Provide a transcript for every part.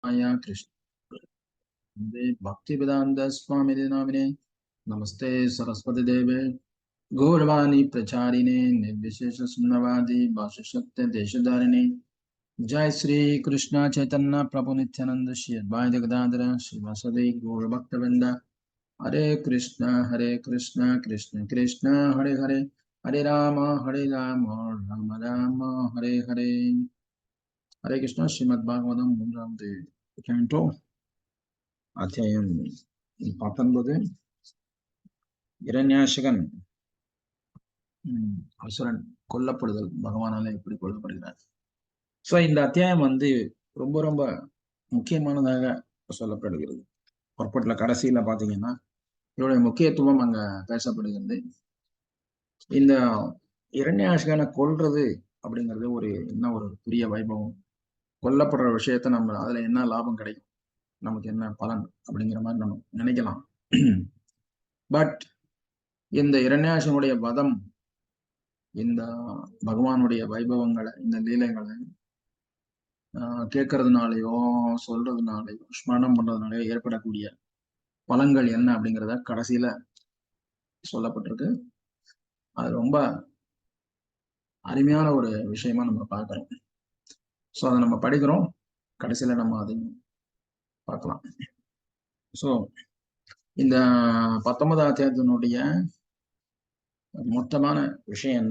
कृष्ण भक्तिवेदांत स्वामी नामिने नमस्ते सरस्वती देवे गौरवाणी प्रचारिणे निर्विशेष शून्यवादी भाष्यशक्ति देशधारिणे जय श्री कृष्ण चैतन्य प्रभु नित्यानंद श्री अद्वैत गदाधर श्रीवासदि गौर भक्तवृंद हरे कृष्ण कृष्ण कृष्ण हरे हरे हरे राम राम राम हरे हरे हरे कृष्ण श्रीमद्भागवतम மூன்றாம் கேண்டோ அத்தியாயம் 19 இரண்யாசகன் அசுரன் கொல்லப்படுதல் பகவானால எப்படி கொல்லப்படுகிறார். ஸோ இந்த அத்தியாயம் ரொம்ப ரொம்ப முக்கியமானதாக சொல்லப்படுகிறது. புறப்பட்டுல கடைசியில பாத்தீங்கன்னா இதோடைய முக்கியத்துவம் அங்க பேசப்படுகிறது. இந்த இரண்யாசகனை கொல்றது அப்படிங்கிறது என்ன ஒரு பெரிய வைபவம். கொல்லப்படுற விஷயத்த நம்ம அதுல என்ன லாபம் கிடைக்கும், நமக்கு என்ன பலன் அப்படிங்கிற மாதிரி நம்ம நினைக்கலாம். பட் இந்த இரண்யாசனுடைய வதம், இந்த பகவானுடைய வைபவங்களை, இந்த லீலைகளை கேட்கறதுனாலயோ சொல்றதுனாலயோ ஸ்மரணம் பண்றதுனாலயோ ஏற்படக்கூடிய பலன்கள் என்ன அப்படிங்கிறத கடைசியில சொல்லப்பட்டிருக்கு. அது ரொம்ப அருமையான ஒரு விஷயமா நம்ம பார்க்கிறோம். ஸோ அதை நம்ம படிக்கிறோம், கடைசியில நம்ம அதையும் பார்க்கலாம். ஸோ இந்த 19ஆம் அத்தியாயத்தினுடைய மொத்தமான விஷயம்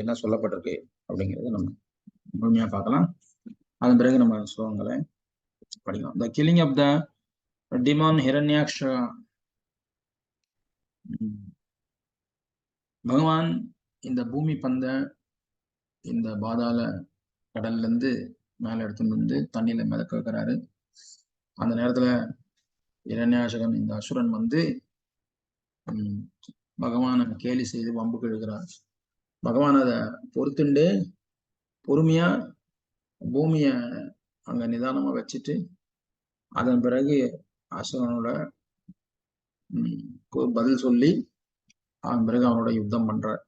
என்ன சொல்லப்பட்டிருக்கு அப்படிங்கிறத நம்ம முழுமையா பார்க்கலாம். அதன் பிறகு நம்ம ஸ்லோகங்களை படிக்கலாம். The killing of the demon Hiranyaksha. பகவான் இந்த பூமி பந்த இந்த பாதாள கடல்ல இருந்து மேல எடுத்துட்டு வந்து தண்ணியில மிதக்க வைக்கிறாரு. அந்த நேரத்துல இரண்யாசகன் இந்த அசுரன் பகவானை கேலி செய்து வம்புக்கு எழுகிறார். பகவான் அதை பொறுத்துண்டு பொறுமையா பூமிய அங்க நிதானமா வச்சுட்டு அதன் பிறகு அசுரனோட பதில் சொல்லி அதன் பிறகு அவனோட யுத்தம் பண்றார்.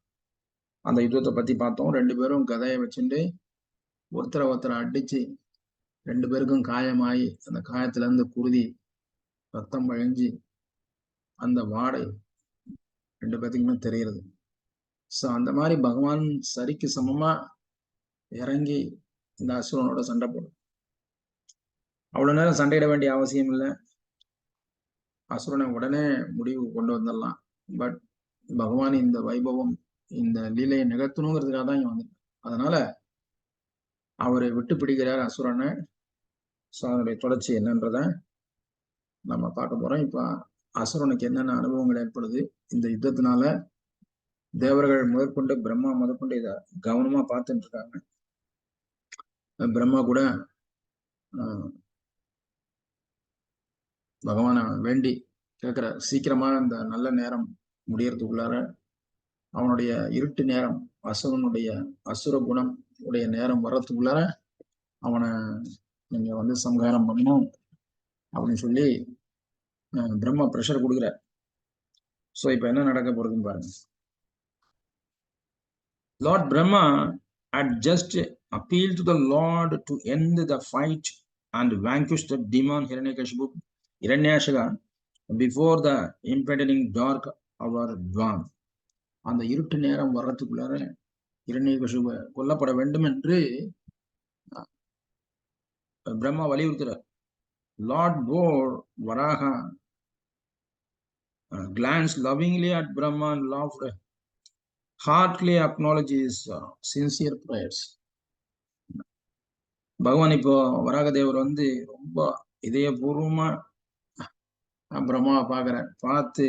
அந்த யுத்தத்தை பத்தி பார்த்தோம். 2 பேரும் கதையை வச்சுட்டு ஒருத்தரை அடிச்சு 2 பேருக்கும் காயமாயி அந்த காயத்துல இருந்து குருதி ரத்தம் வழிஞ்சு அந்த வாடை 2 பேத்துக்குமே தெரிகிறது. ஸோ அந்த மாதிரி பகவான் சரிக்கு சமமா இறங்கி இந்த அசுரனோட சண்டை போடும். அவ்வளவு நேரம் சண்டையிட வேண்டிய அவசியம் இல்லை, அசுரனை உடனே முடிவு கொண்டு வந்துடலாம். பட் பகவான் இந்த வைபவம், இந்த லீலையை நிகழ்த்தணுங்கிறதுக்காக தான் இங்க வந்து, அதனால அவரை விட்டு பிடிக்கிறார் அசுரனை. ஸோ அதனுடைய தொடர்ச்சி என்னன்றத நம்ம பார்க்க போறோம். இப்ப அசுரனுக்கு என்னென்ன அனுபவங்கள் ஏற்படுது இந்த யுத்தத்தினால, தேவர்கள் முதற்கொண்டு பிரம்மா முதற்கொண்டு இதை கவனமா பார்த்துட்டு இருக்காங்க. பிரம்மா கூட பகவானை வேண்டி கேட்கிற, சீக்கிரமா இந்த நல்ல நேரம் முடியறதுக்குள்ளார அவனுடைய இருட்டு நேரம், அசுரனுடைய அசுர குணம் உடைய நேரம் வர்றதுக்குள்ளார அவனை நீங்க சம்ஹாரம் பண்ணணும் அப்படின்னு சொல்லி பிரம்மா பிரஷர் கொடுக்குற. ஸோ இப்ப என்ன நடக்க போறதுன்னு பாருங்க. Lord Brahma had just appealed to the Lord to end the fight and vanquish the demon Hiranyakashipu before the impending dark hour dawn. அந்த இருட்டு நேரம் வர்றதுக்குள்ளார இரண்யகசிபு கொல்லப்பட வேண்டும் என்று பிரம்மா வலியுறுத்துறார். Lord boar Varaha glanced lovingly at Brahma and laughed, heartily acknowledged his sincere prayers. பகவான் இப்போ வராக தேவர் ரொம்ப இதயபூர்வமா பிரம்மாவை பார்த்து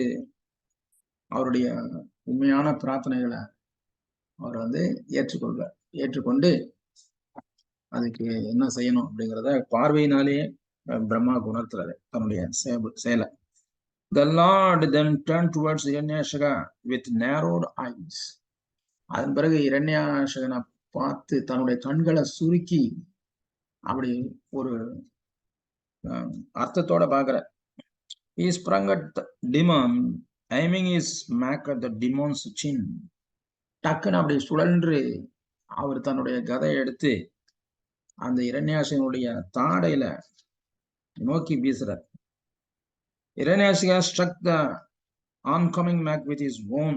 அவருடைய உண்மையான பிரார்த்தனைகளை அவர் ஏற்றுக்கொண்டு அதுக்கு என்ன செய்யணும் அப்படிங்கிறத பார்வையினாலேயே பிரம்மா உணர்த்துறாரு தன்னுடைய செயலை. The Lord then turned towards Hiranyakashipu with narrowed eyes. அதன் பிறகு இரண்யாசகனை பார்த்து தன்னுடைய கண்களை சுருக்கி அப்படி ஒரு அர்த்தத்தோட பார்க்கிற. He sprung at the demon, aiming his smack at the demon's chin. டக்குன்னு அப்படி சுழன்று அவர் தன்னுடைய கதையை எடுத்து அந்த இரண்யாசகனுடைய தாடையில நோக்கி வீசுறார். Hiranyakashipu struck the oncoming Mac with his own,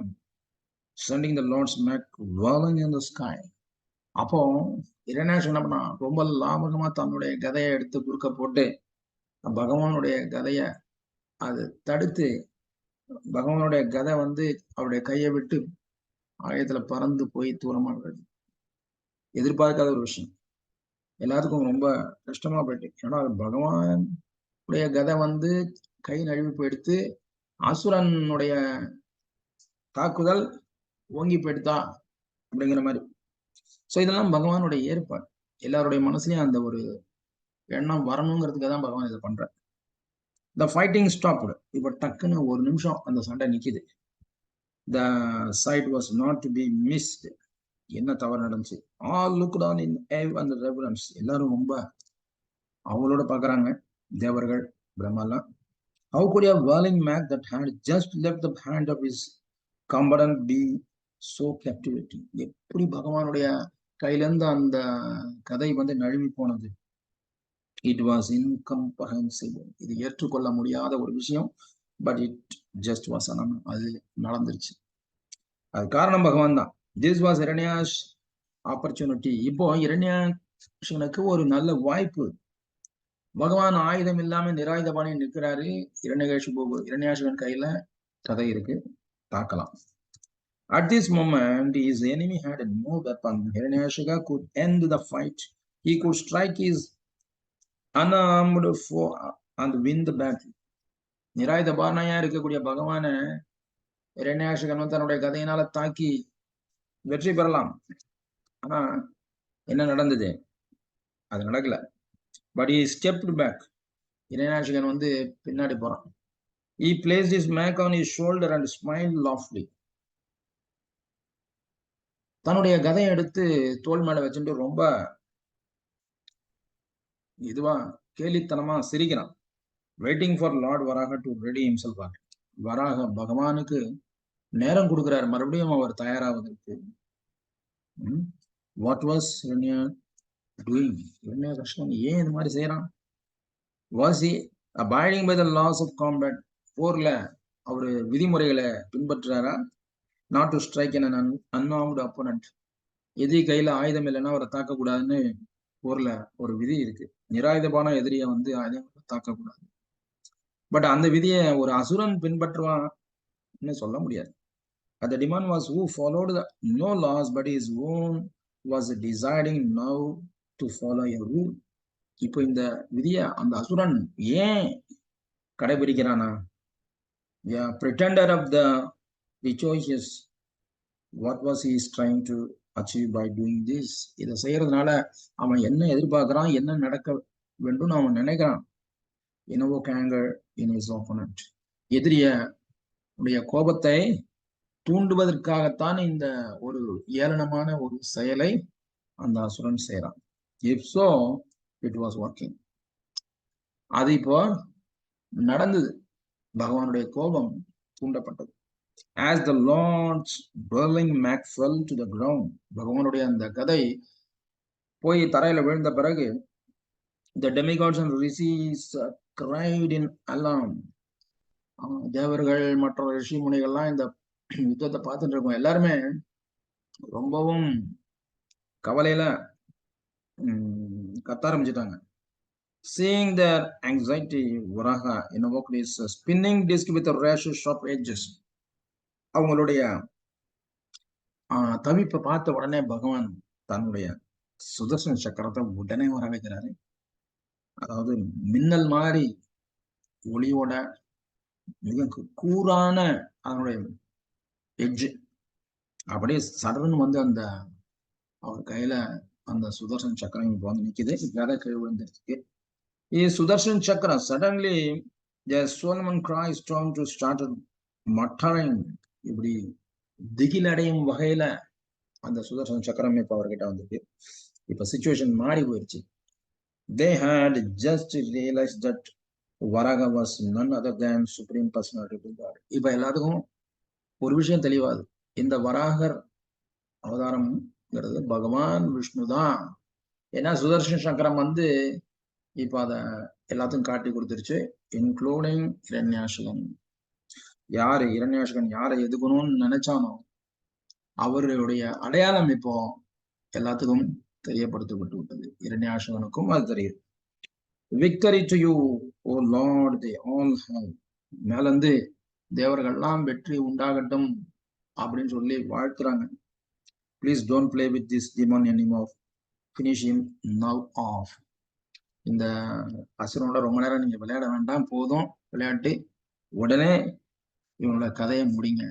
sending the Lord's Mac whirling in the sky. அப்போ இரண்யாஷ் என்ன பண்ணா, ரொம்ப லாபகமா தன்னுடைய கதையை எடுத்து குறுக்க போட்டு பகவானுடைய கதைய அது தடுத்து, பகவானுடைய கதை வந்து அவருடைய கையை விட்டு ஆயத்துல பறந்து போய் தூரமாடுறது. எதிர்பார்க்காத ஒரு விஷயம், எல்லாத்துக்கும் ரொம்ப கஷ்டமா போயிட்டு. ஏன்னா பகவான் உடைய கதை வந்து கை நழுவி போயிடுத்து, அசுரனுடைய தாக்குதல் ஓங்கி போயிடுதா அப்படிங்கிற மாதிரி. ஸோ இதெல்லாம் பகவானுடைய ஏற்பாடு. எல்லாருடைய மனசுலயும் அந்த ஒரு எண்ணம் வரணுங்கிறதுக்காக தான் பகவான் இதை பண்ற. The fighting stopped. இப்போ டக்குன்னு ஒரு நிமிஷம் அந்த சண்டை நிக்குது. The sight was not to be missed. என்ன தவறு நடந்துச்சு? All looked on in awe and reverence. எல்லாரும் ரொம்ப அவங்களோட பாக்குறாங்க, தேவர்கள், பிரம்மாலாம். How could a whirling Mac that had just left the hand of his combatant be so captivating? எப்படி பகவானுடைய கையிலிருந்து அந்த கதை வந்து நழுவி போனது? It was incomprehensible. இது ஏற்றுக்கொள்ள முடியாத ஒரு விஷயம். But it just was. அது நடந்துருச்சு. அது காரணம் பகவான் தான். This was Hiranyaksha opportunity. இப்போ இரண்யாஷனுக்கு ஒரு நல்ல வாய்ப்பு. பகவான் ஆயுதம் இல்லாம நிராயுதபாணி நிற்கிறாரு. இரண்யாஷகன் கையில கதை இருக்கு, தாக்கலாம். At this moment, his enemy had no weapon. Hiranyakashipu could end the fight. He could strike his unarmed foe and win the battle. நிராயுதபாணியா இருக்கக்கூடிய பகவான இரண்யாஷகன் தன்னுடைய கதையினால தாக்கி வெற்றி பெறலாம். ஆனா என்ன நடந்தது? அது நடக்கல. But he stepped back. இரண்யாஷகன் வந்து பின்னாடி போறான். He placed his Mac on his shoulder and smiled softly. தன்னுடைய கதையை எடுத்து தோல் மேல வச்சுட்டு ரொம்ப இதுவா கேலித்தனமா சிரிக்கிறான். Waiting for lord Varaha to ready himself. வராக பகவானுக்கு நேரம் கொடுக்கிறார், மறுபடியும் அவர் தயாராவதற்கு. What was Hiranya doing? இரண்யாகசிபன் ஏன் இது மாதிரி செய்யறான்? Was he abiding by the laws of combat? போர்ல அவரு விதிமுறைகளை பின்பற்றுறாரா? Not to strike an unarmed opponent. எதிரி கையில ஆயுதம் இல்லைன்னா அவரை தாக்கக்கூடாதுன்னு போர்ல ஒரு விதி இருக்கு. நிராயுதபான எதிரியை வந்து ஆயுதம் தாக்கக்கூடாது. பட் அந்த விதியை ஒரு அசுரன் பின்பற்றுவான்னு சொல்ல முடியாது. The demand was who followed the no laws, but his own was deciding now to follow a rule. இப்போ இந்த விதிய அந்த அசுரன் ஏன் கடைபிடிக்கிறானா? Pretender of the choices. What was he trying to achieve by doing this? இதை செய்யறதுனால அவன் என்ன எதிர்பார்க்கிறான், என்ன நடக்க வேண்டும் அவன் நினைக்கிறான். Invoke anger in his opponent. எதிரிய உடைய கோபத்தை தூண்டுவதற்காகத்தான் இந்த ஒரு ஏளனமான ஒரு செயலை அந்த அசுரன் செய்யறான். If so it was working. அது இப்போ நடந்தது. பகவானுடைய கோபம் தூண்டப்பட்டது. As the Lord's whirling Mac fell to the ground, பகவானுடைய அந்த கதை போய் தரையில விழுந்த பிறகு the demigods and rishis cried in alarm. தேவர்கள் மற்ற ரிஷி முனிகள்லாம் இந்த யுத்தத்தை பார்த்துட்டு இருக்கோம். எல்லாருமே ரொம்பவும் கவலையில கத்த ஆரம்பிச்சுட்டாங்க. Seeing their anxiety, Varaha invoked his spinning disc with a rash of sharp edges. அவங்களுடைய தவிப்பை பார்த்த உடனே பகவான் தன்னுடைய சுதர்சன சக்கரத்தை உடனே வர வைக்கிறாரு. அதாவது மின்னல் மாதிரி ஒளியோட மிக கூரான அதனுடைய எட்ஜ் அப்படியே சடர்னு வந்து அந்த அவர் கையில அந்த சுதர்சன் சக்கரம் இப்போ வந்து நிக்குது. கதை கீழ் விழுந்துருக்கு. சுதர்சன் சக்கரம் suddenly the Solomon cry storm to started muttering. இப்படி திகில் அடையும் வகையில அந்த சுதர்சன் சக்கரம் இப்ப அவர்கிட்ட வந்துருக்கு. இப்ப சிச்சுவேஷன் மாறி போயிடுச்சு. They had just realized that Varaha was none other than Supreme Personality of God. இப்ப எல்லாத்துக்கும் ஒரு விஷயம் தெளிவாது. இந்த வராகர் அவதாரம்ங்கிறது பகவான் விஷ்ணு தான். ஏன்னா சுதர்சன் சக்கரம் வந்து இப்ப அத எல்லாத்தையும் காட்டி கொடுத்துருச்சு, இன்க்ளூடிங் இரண்யாசுகன். யாரு இரண்யாசுகன் யாரை எதுக்கணும்னு நினைச்சானோ அவருடைய அடையாளம் இப்போ எல்லாத்துக்கும் தெரியப்படுத்தப்பட்டு விட்டது. இரண்யாசுகனுக்கும் அது தெரியுது. Victory to you O lord they all have. மேலிருந்து தேவர்கள்லாம் வெற்றி உண்டாகட்டும் அப்படின்னு சொல்லி வாழ்த்துறாங்க. Please don't play with this demon anymore, finish him now off. இந்த அசுரனோட ரொம்ப நேரம் நீங்க விளையாட வேண்டாம், போதும் விளையாட்டு, உடனே இவனோட கதையை முடிங்க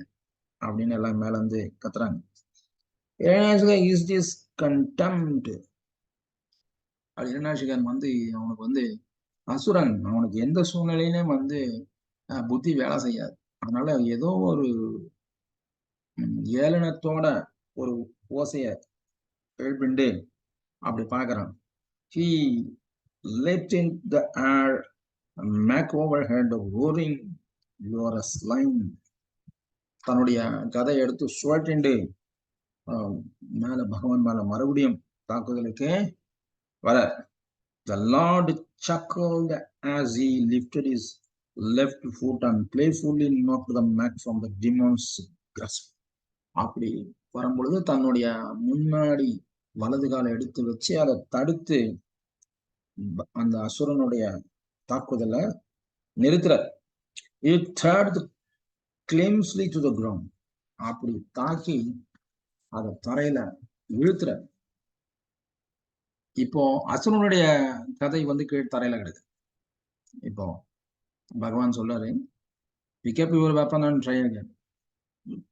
அப்படின்னு எல்லாம் மேல இருந்து கத்துறாங்க. Is this contempt. இரண்டாசிகன் வந்து அவனுக்கு வந்து அசுரன், அவனுக்கு எந்த சூழ்நிலையிலும் வந்து புத்தி வேலை செய்யாது. அதனால ஏதோ ஒரு ஏளனத்தோட ஒரு ஓசைய எழுப்பிண்டு அப்படி பாக்குறான். He leapt in the air, Mac overhead, roaring, "You are a slime." தன்னுடைய கதை எடுத்து சுழற்றிண்டு மேல பகவான் மேல மறுபடியும் தாக்குதலுக்கு வர. The Lord chuckled as he lifted his left foot and playfully knocked the Mac from the demon's grasp. அப்படி வரும்பொழுது தன்னுடைய முன்னாடி வலது காலை எடுத்து வச்சு அதை தடுத்து அந்த அசுரனுடைய தாக்குதலை நிறுத்துற. It turned clumsily to the ground. அப்படி தாக்கி அதை தரையில இழுத்துற. இப்போ அசுரனுடைய கதை வந்து கீழ் தரையில கிடக்கு. இப்போ பகவான் சொல்றாரு, pick up your weapon and try again.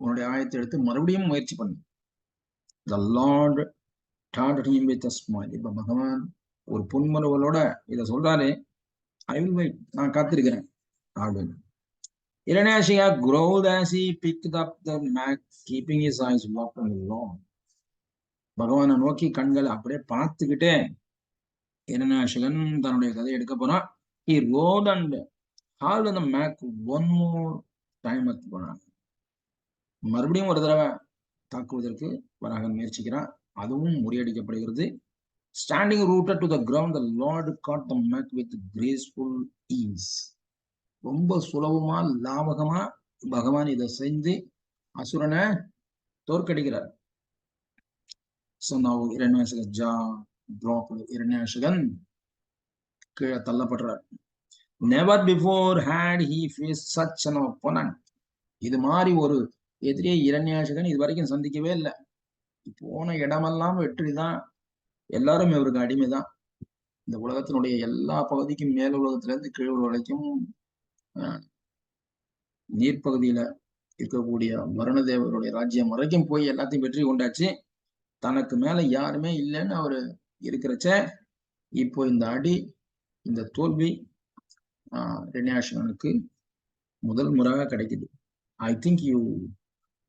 உன்னுடைய ஆயத்தை எடுத்து மறுபடியும் முயற்சி பண்ணு. The Lord turned him with a smile. இப்ப பகவான் ஒரு புன்முறுவலோட இதை சொல்றாரு, I will wait, நான் காத்திருக்கிறேன் அப்படின்னு. Hiranyashiya growled as he picked up the Mac, keeping his eyes locked on the Lord. பகவானை நோக்கி கண்களை அப்படியே பார்த்துக்கிட்டே இரண்யாசிகன் தன்னுடைய கதையை எடுக்க போறான். He roared and hauled the Mac one more time at போனான். மறுபடியும் ஒரு தடவை தாக்குவதற்கு வராக முயற்சிக்கிறான். அதுவும் முறியடிக்கப்படுகிறது. Standing rooted to the ground, the Lord caught the Mac with graceful ease. ரொம்ப சுலபமா லாபகமா பகவான் இதை செஞ்சு அசுரனை தோற்கடிக்கிறார். So now இரண்யாசிக jaw dropped. இரண்யாசிகன் கீழே தள்ளப்படுறார். Never before had he faced such an opponent. இது மாதிரி ஒரு எதிரியை இரண்யாசிகன் இது வரைக்கும் சந்திக்கவே இல்லை. போன இடமெல்லாம் வெற்றி தான், எல்லாரும் இவருக்கு அடிமைதான். இந்த உலகத்தினுடைய எல்லா பகுதிக்கும் மேல் உலகத்துல இருந்து கீழ் வரைக்கும் நீர்ப்பகுதியில இருக்கக்கூடிய வருணதேவருடைய ராஜ்யம் வரைக்கும் போய் எல்லாத்தையும் வெற்றி கொண்டாச்சு. தனக்கு மேல யாருமே இல்லைன்னு அவரு இருக்கிறச்ச இப்போ இந்த அடி, இந்த தோல்வி இரண்யாசிகனுக்கு முதல் முறையாக கிடைக்குது. I think you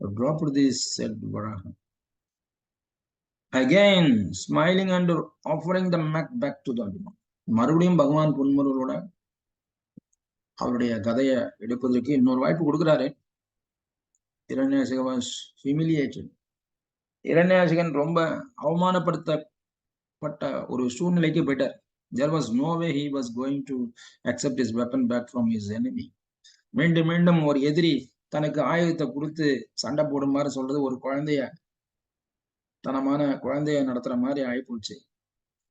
dropped this, said Varaha. Again, smiling and offering the Mac back to the demon. மறுபடியும் பகவான் புன்முறுவலோட அவருடைய கதையை எடுப்பதற்கு இன்னொரு வாய்ப்பு கொடுக்கிறாரு. இரண்யாசிகன் was humiliated. இரண்யாசிகன் ரொம்ப அவமானப்படுத்தப்பட்ட ஒரு சூழ்நிலைக்கு போயிட்டார். There was no way he was going to accept his weapon back from his enemy. மீண்டும் மீண்டும் ஒரு எதிரி தனக்கு ஆயுதத்தை கொடுத்து சண்டை போடுமாறு சொல்றது ஒரு தனமான குழந்தைய நடத்துற மாதிரி ஆயிப்போச்சு.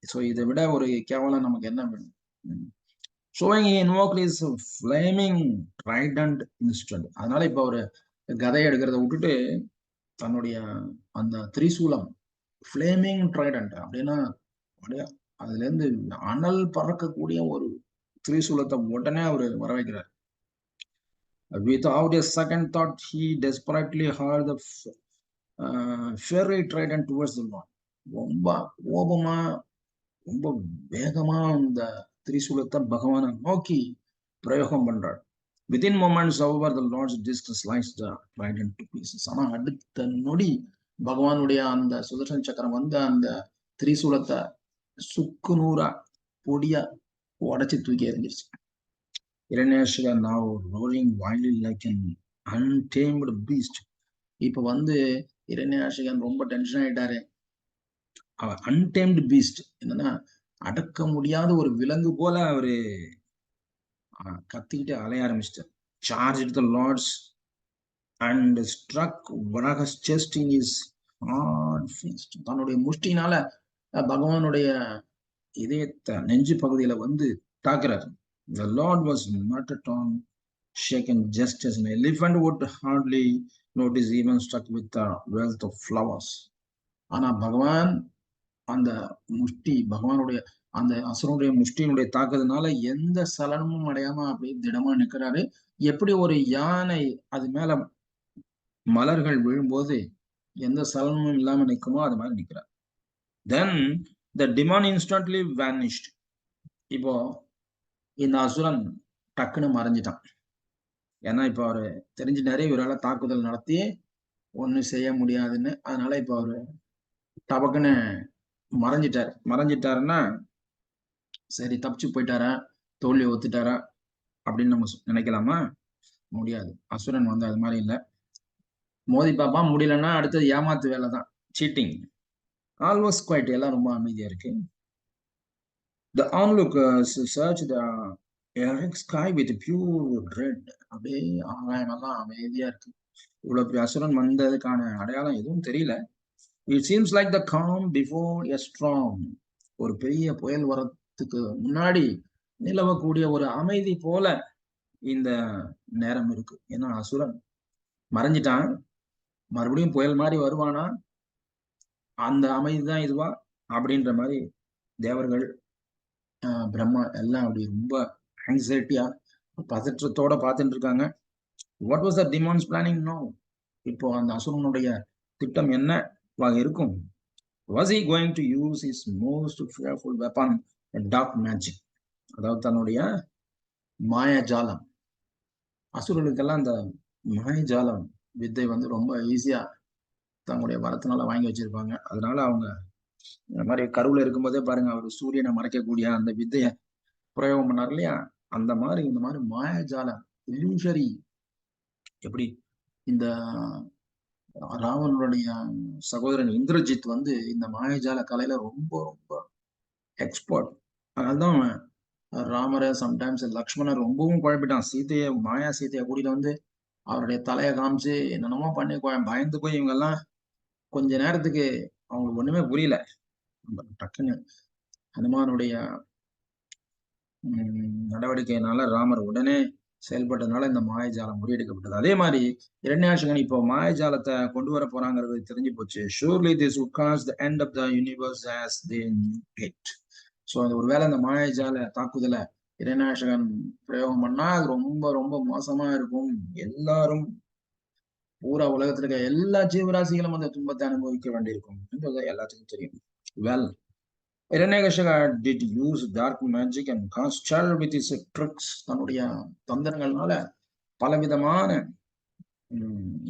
ஸோ இதை விட ஒரு கேவலம் நமக்கு என்ன வேணும்? Showing he invoked his flaming trident instead. அதனால இப்ப ஒரு கதையை எடுக்கிறத விட்டுட்டு தன்னுடைய அந்த திரிசூலம், ஃபிளேமிங் ட்ரைடன்ட் அப்படின்னா அதுல இருந்து அனல் பறக்கக்கூடிய ஒரு திரிசூலத்தை உடனே அவரு வர வைக்கிறார். Without a second thought, he desperately hurled the fiery trident towards the Lord. ரொம்ப கோபமா ரொம்ப வேகமா அந்த திரிசூலத்தை பகவானை நோக்கி பிரயோகம் பண்றார். Within moments, however, the Lord's disc sliced the trident to pieces. ஆனா அடுத்த நொடி பகவானுடைய அந்த சுதர்சன சக்கரம் வந்து அந்த திரிசூலத்தை சுக்கு நூறா பொடியா உடைச்சு தூக்கி எறிஞ்சிருச்சு. இரண்யாசிகா now roaring wildly like an untamed beast. இப்ப வந்து இரண்யாசிகன் ரொம்ப டென்ஷன் ஆயிட்டாரு. அன்டேம்டு பீஸ்ட் என்னன்னா அடக்க முடியாத ஒரு விலங்கு போல அவரு கத்திக்கிட்டு அலைய ஆரம்பிச்சிட்டார். Charge the lords and struck Varaha's chest in his hard fist. தன்னுடைய முஷ்டினால பகவானுடைய இதயத்தை நெஞ்சு பகுதியில வந்து தாக்குறாரு. The Lord was not at all shaken, just as an elephant would hardly notice even struck with the wealth of flowers. ஆனா பகவான் அந்த முஷ்டி பகவானுடைய அந்த அசுரனுடைய முஷ்டியினுடைய தாக்குதனால எந்த சலனமும் அடையாம அப்படியே திடமா நிக்கிறாரு. எப்படி ஒரு யானை அது மேல மலர்கள் விழும்போது எந்த சலனமும் இல்லாம நிக்குமோ அது மாதிரி நிக்கிறார். Then the demon instantly vanished. இப்போ இந்த அசுரன் டக்குன்னு மறைஞ்சிட்டான். ஏன்னா இப்ப அவரு தெரிஞ்சுட்டாரு இவரால தாக்குதல் நடத்தி ஒண்ணும் செய்ய முடியாதுன்னு. அதனால இப்ப அவரு டபக்குன்னு மறைஞ்சிட்டாருன்னா சரி தப்பிச்சு போயிட்டாரா, தோல்வி ஒத்துட்டாரா அப்படின்னு நம்ம நினைக்கலாமா? முடியாது. அசுரன் வந்து அது மாதிரி இல்லை. மோதி பாப்பா முடியலன்னா அடுத்தது ஏமாத்து வேலை தான், சீட்டிங். ஆல்வாஸ் குவைட், எல்லாம் ரொம்ப அமைதியா இருக்கு. The onlookers searched the Eric sky with pure dread. அப்படியே ஆகாயமெல்லாம் அமைதியா இருக்கு. இவ்வளவு பெரிய அசுரன் வந்ததுக்கான அடையாளம் எதுவும் தெரியல. It seems like the calm before a storm. ஒரு பெரிய புயல் வரத்துக்கு முன்னாடி நிலவக்கூடிய ஒரு அமைதி போல இந்த நேரம் இருக்கு. ஏன்னா அசுரன் மறைஞ்சிட்டான், மறுபடியும் புயல் மாதிரி வருவானா, அந்த அமைதி தான் இதுவா அப்படின்ற மாதிரி தேவர்கள் பிரம்மா எல்லாம் அப்படி ரொம்ப ஆங்ஸைட்டியா பதற்றத்தோட பார்த்துட்டு இருக்காங்க. What was the demons planning no? இப்போ அந்த அசுரனுடைய திட்டம் என்னவாக இருக்கும்? Was he going to use his most fearful weapon, dark magic? அதாவது தன்னுடைய மாயஜாலம். அசுரர்களுக்கெல்லாம் அந்த மாயஜாலம் வித்தை வந்து ரொம்ப ஈஸியா தங்களுடைய வரத்தினால வாங்கி வச்சிருப்பாங்க. அதனால அவங்க இந்த மாதிரி கருவுல இருக்கும்போதே பாருங்க, அவர் சூரியனை மறைக்கக்கூடிய அந்த வித்தைய பிரயோகம் பண்ணார் இல்லையா? அந்த மாதிரி இந்த மாதிரி மாயஜாலம் இல்லூஷரி. எப்படி இந்த ராவனுடைய சகோதரன் இந்திரஜித் வந்து இந்த மாயஜால கலையில ரொம்ப ரொம்ப எக்ஸ்பர்ட். அதனால்தான் ராமரை சம்டைம்ஸ் லக்ஷ்மணர் ரொம்பவும் குழப்பிட்டான். மாயா சீதையை கூட்டிட்டு வந்து அவருடைய தலையை காமிச்சு என்னென்னமோ பண்ணி பயந்து போய் இவங்க எல்லாம் கொஞ்ச நேரத்துக்கு அவங்களுக்கு ஒண்ணுமே புரியல. டக்குன்னு ஹனுமானுடைய நடவடிக்கையினால ராமர் உடனே செயல்பட்டதுனால இந்த மாயஜாலம் முறியடிக்கப்பட்டது. அதே மாதிரி இரண்யாட்சகன் இப்போ மாயஜாலத்தை கொண்டு வர போறாங்கிறது தெரிஞ்சு போச்சு. Surely this would cause the end of the universe as they knew it. So அந்த ஒருவேளை இந்த மாயஜால தாக்குதலை இரண்யாட்சகன் பிரயோகம் பண்ணா அது ரொம்ப ரொம்ப மோசமா இருக்கும். எல்லாரும் பூரா உலகத்துல இருக்க எல்லா ஜீவராசிகளும் அந்த துன்பத்தை அனுபவிக்க வேண்டியிருக்கும் என்றது எல்லாத்துக்கும் தெரியும். Well, Hiranyakashipu did use dark magic and cast terror with his tricks. தன்னுடைய தந்திரங்கள்னால பலவிதமான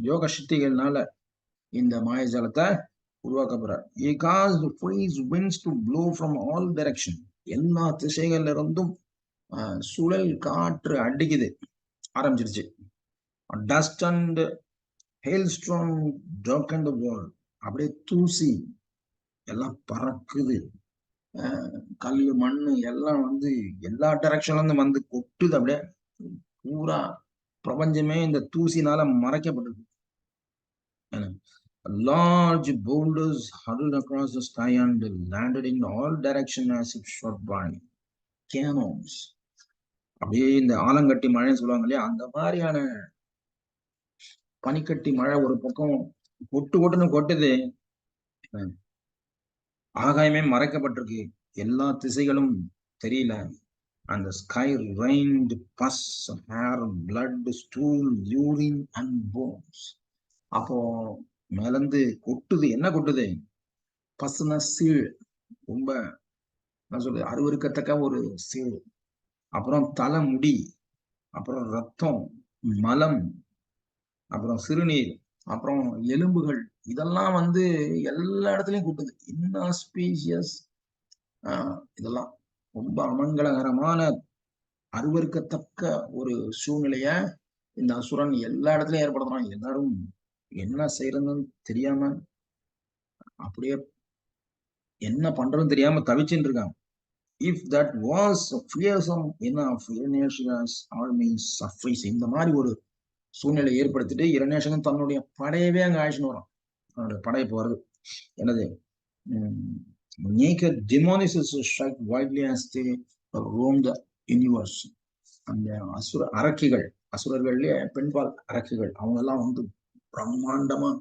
யோக சக்திகள்னால இந்த மாயஜாலத்தை உருவாக்க போறார். He caused freeze winds to blow from all direction. எல்லா திசைகள்ல இருந்தும் சுழல் காற்று அடிக்குது ஆரம்பிச்சிருச்சு. Dust and hailstorm darkened the world. அப்படியே தூசி எல்லாம் பறக்குது. கல்லு மண்ணு எல்லாம் வந்து எல்லா டைரக்ஷன்ல இருந்து வந்து கொட்டுது. அப்படியே பூரா பிரபஞ்சமே இந்த தூசினால மறைக்கப்பட்டது. Large boulders huddled across the sky and landed in all directions as if shot by cannons. அப்படியே இந்த ஆலங்கட்டி மழைன்னு சொல்லுவாங்க இல்லையா, அந்த மாதிரியான பனிக்கட்டி மழை ஒரு பக்கம் கொட்டுன்னு கொட்டுது. ஆகாயமே மறைக்கப்பட்டிருக்கு, எல்லா திசைகளும் தெரியல. And the sky rained pus, hair, blood, stool, urine and bones. அப்போ மேலந்து கொட்டுது. என்ன கொட்டுது? பசுன சீழ், ரொம்ப என்ன சொல்றது, அருவருக்கத்தக்க ஒரு சீழ். அப்புறம் தலைமுடி, அப்புறம் ரத்தம், மலம், அப்புறம் சிறுநீர், அப்புறம் எலும்புகள், இதெல்லாம் வந்து எல்லா இடத்துலயும் கொட்டுது. இன்னாஸ்பீஷியஸ், இதெல்லாம் ரொம்ப அமங்கலகரமான அருவருக்கத்தக்க ஒரு சூழ்நிலைய இந்த அசுரன் எல்லா இடத்துலயும் ஏற்படுத்துறான். எல்லாரும் என்ன செய்யறதுன்னு தெரியாம அப்படியே என்ன பண்றதுன்னு தெரியாம தவிச்சுட்டு இருக்காங்க. if that was fearsome enough, Hiranyashiga's army suffers. இந்த மாதிரி ஒரு சூழ்நிலை ஏற்படுத்திட்டு இரண்யாசகன் தன்னுடைய படையவே அங்க ஆயிடுச்சுன்னு வரும். அவனுடைய படையப்பு வருது. என்னது? naked demons strike widely as they roam the universe. அந்த அரக்கிகள், அசுரர்கள்லயே பெண்பால் அரக்கிகள், அவங்க எல்லாம் வந்து பிரம்மாண்டமா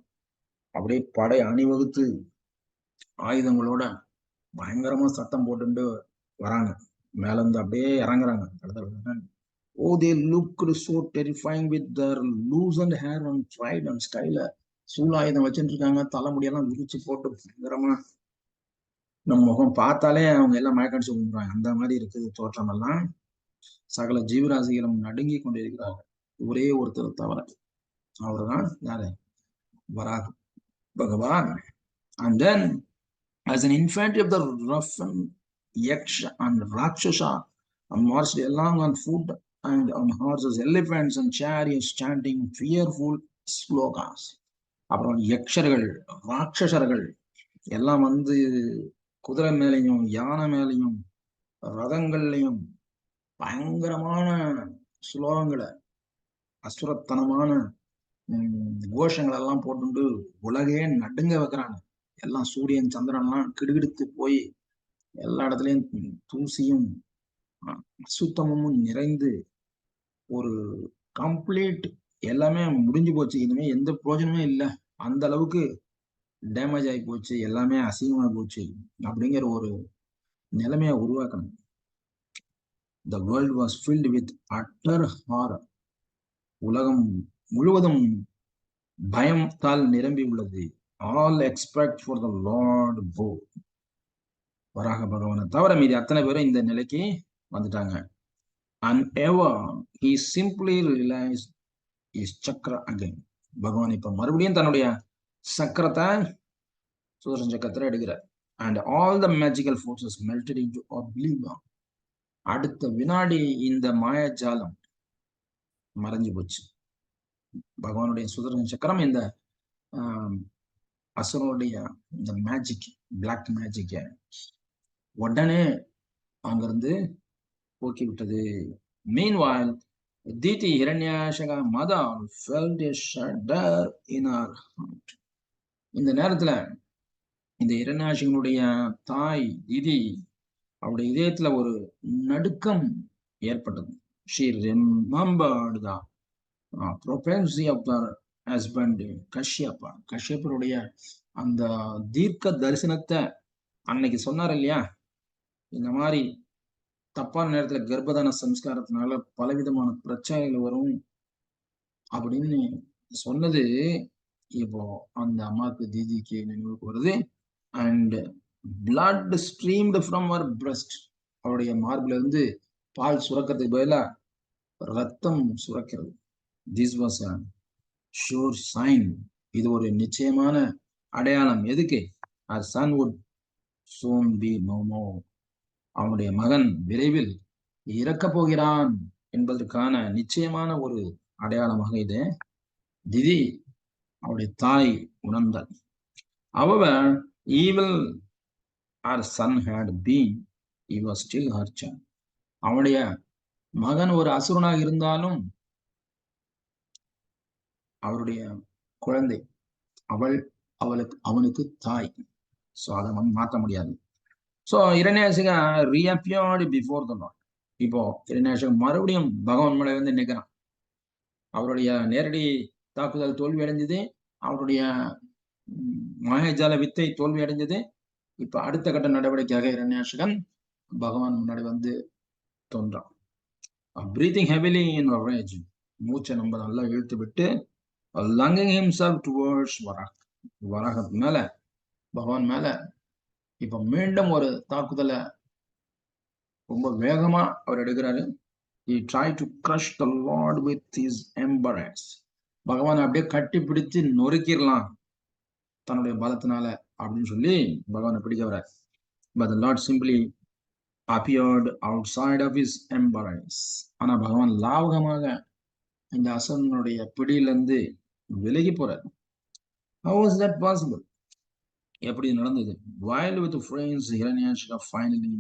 அப்படியே படை அணிவகுத்து ஆயுதங்களோட பயங்கரமா சத்தம் போட்டு வராங்க. மேல இருந்து அப்படியே இறங்குறாங்க. Oh, they looked so terrifying with their loosened hair and pride and style. சூலாயுதம் வச்சுட்டு இருக்காங்க, தலைமுடியெல்லாம் விரிச்சு போட்டு பயங்கரமா, நம்ம முகம் பார்த்தாலே அவங்க எல்லாம் மயக்கடிச்சு விழுந்துருவாங்க. அந்த மாதிரி இருக்குது தோற்றம் எல்லாம். சகல ஜீவராசிகளும் நடுங்கி கொண்டிருக்கிறார்கள், ஒரே ஒருத்தர் தவிர. அவர்தான் யாரு? வராக பகவான். And then as an infantry of the roughened Yaksha and Rakshasa marched along on foot and on horses, elephants and chariots, chanting fearful slogas. அப்புறம் யக்ஷர்கள், ராட்சசர்கள் எல்லாம் வந்து குதிரை மேலையும் யானை மேலையும் ரதங்கள்லையும் பயங்கரமான ஸ்லோகங்களை, அசுரத்தனமான கோஷங்கள் எல்லாம் போட்டு உலகையே நடுங்க வைக்கிறாங்க. எல்லாம் சூரியன் சந்திரன்லாம் கிடுகிடுத்து போய் எல்லா இடத்துலயும் தூசியும் அசுத்தமும் நிறைந்து ஒரு கம்ப்ளீட் எல்லாமே முடிஞ்சு போச்சு. இனிமே எந்த பிரயோஜனமே இல்லை, அந்த அளவுக்கு டேமேஜ் ஆகி போச்சு, எல்லாமே அசிங்கமா போச்சு அப்படிங்கிற ஒரு நிலைமையை உருவாக்கணும். The world was filled with utter horror. உலகம் முழுவதும் பயத்தால் நிரம்பி உள்ளது. All expect for the Lord both. வராக பகவானை தவிர மீதி அத்தனை பேரும் இந்த நிலைக்கு வந்துட்டாங்க. And ever he simply realized his chakra again. பகவான் இப்ப மறுபடியும் தன்னுடைய சக்கரத்தை, சுதர்சன சக்கரத்தை எடுக்கிறார். And all the magical forces melted into oblivion. அடுத்த வினாடி இந்த மாயாஜாலம் மறைஞ்சு போச்சு. பகவானுடைய சுதர்சன சக்கரம் இந்த அசுரனுடைய இந்த மேஜிக், பிளாக் மேஜிக்க உடனே அங்கிருந்து போக்கி விட்டது. Meanwhile, Diti Hiranyashaka mother felt a shudder in her heart. இந்த நேரத்துல இந்த இரண்யாசகனுடைய தாய் திதி, அவருடைய இதயத்துல ஒரு நடுக்கம் ஏற்பட்டது. She remembered the prophecy of the husband Kashyapa. கஷ்யப்பருடைய அந்த தீர்க்க தரிசனத்தை அன்னைக்கு சொன்னார் இல்லையா, இந்த மாதிரி தப்பான நேரத்துல கர்ப்பதான சம்ஸ்காரத்தினால பலவிதமான பிரச்சனைகள் வரும் அப்படின்னு சொன்னது இப்போ அந்த அம்மாவுக்கு தீதிக்கு நினைவுக்கு வருது. அண்ட் பிளட் ஸ்ட்ரீம்டு ஃப்ரம் அவர் பிரஸ்ட். அவருடைய மார்பில இருந்து பால் சுரக்கிறதுக்கு பதிலா ரத்தம் சுரக்கிறது. This was a sure sign. இது ஒரு நிச்சயமான அடையாளம். எதுக்கு? her son would soon be no more. அவனுடைய மகன் விரைவில் இறக்க போகிறான் என்பதற்கான நிச்சயமான ஒரு அடையாளமாக இது திதி அவருடைய தாய் உணர்ந்தாள். However, evil her son had been, he was still her child. அவனுடைய மகன் ஒரு அசுரனாக இருந்தாலும் அவருடைய குழந்தை, அவனுக்கு தாய். சோ அதை மாற்ற முடியாது. So Hiranyasika reappeared before the Lord. இப்போ இரண்யாசகன் மறுபடியும் பகவான் மேல வந்து நிற்கிறான். அவருடைய நேரடி தாக்குதல் தோல்வி அடைஞ்சது, அவருடைய மாயாஜால வித்தை தோல்வி அடைஞ்சது. இப்ப அடுத்த கட்ட நடவடிக்கையாக இரண்யாசகன் பகவான் முன்னாடி வந்து தோன்றான். பிரீத்திங் ஹெவிலி இன் ரேஜ், மூச்சை நம்ம நல்லா இழுத்து விட்டு lunging himself towards வராக மேல, பகவான் மேல இப்ப மீண்டும் ஒரு தாக்குதலை ரொம்ப வேகமா அவர் எடுக்கிறாரு. He tried to crush the Lord with his embrace. பகவான் அப்படியே கட்டி பிடிச்சு நொறுக்கிடலாம் தன்னுடைய பலத்தினால அப்படின்னு சொல்லி பகவானை பிடிக்க வர. But the Lord simply appeared outside of his embrace. ஆனா பகவான் லாவகமாக இந்த அசுரனுடைய பிடியிலிருந்து விலகி போறார். How was that possible? எப்படி நடந்தது? While with friends, Hiranyashika finally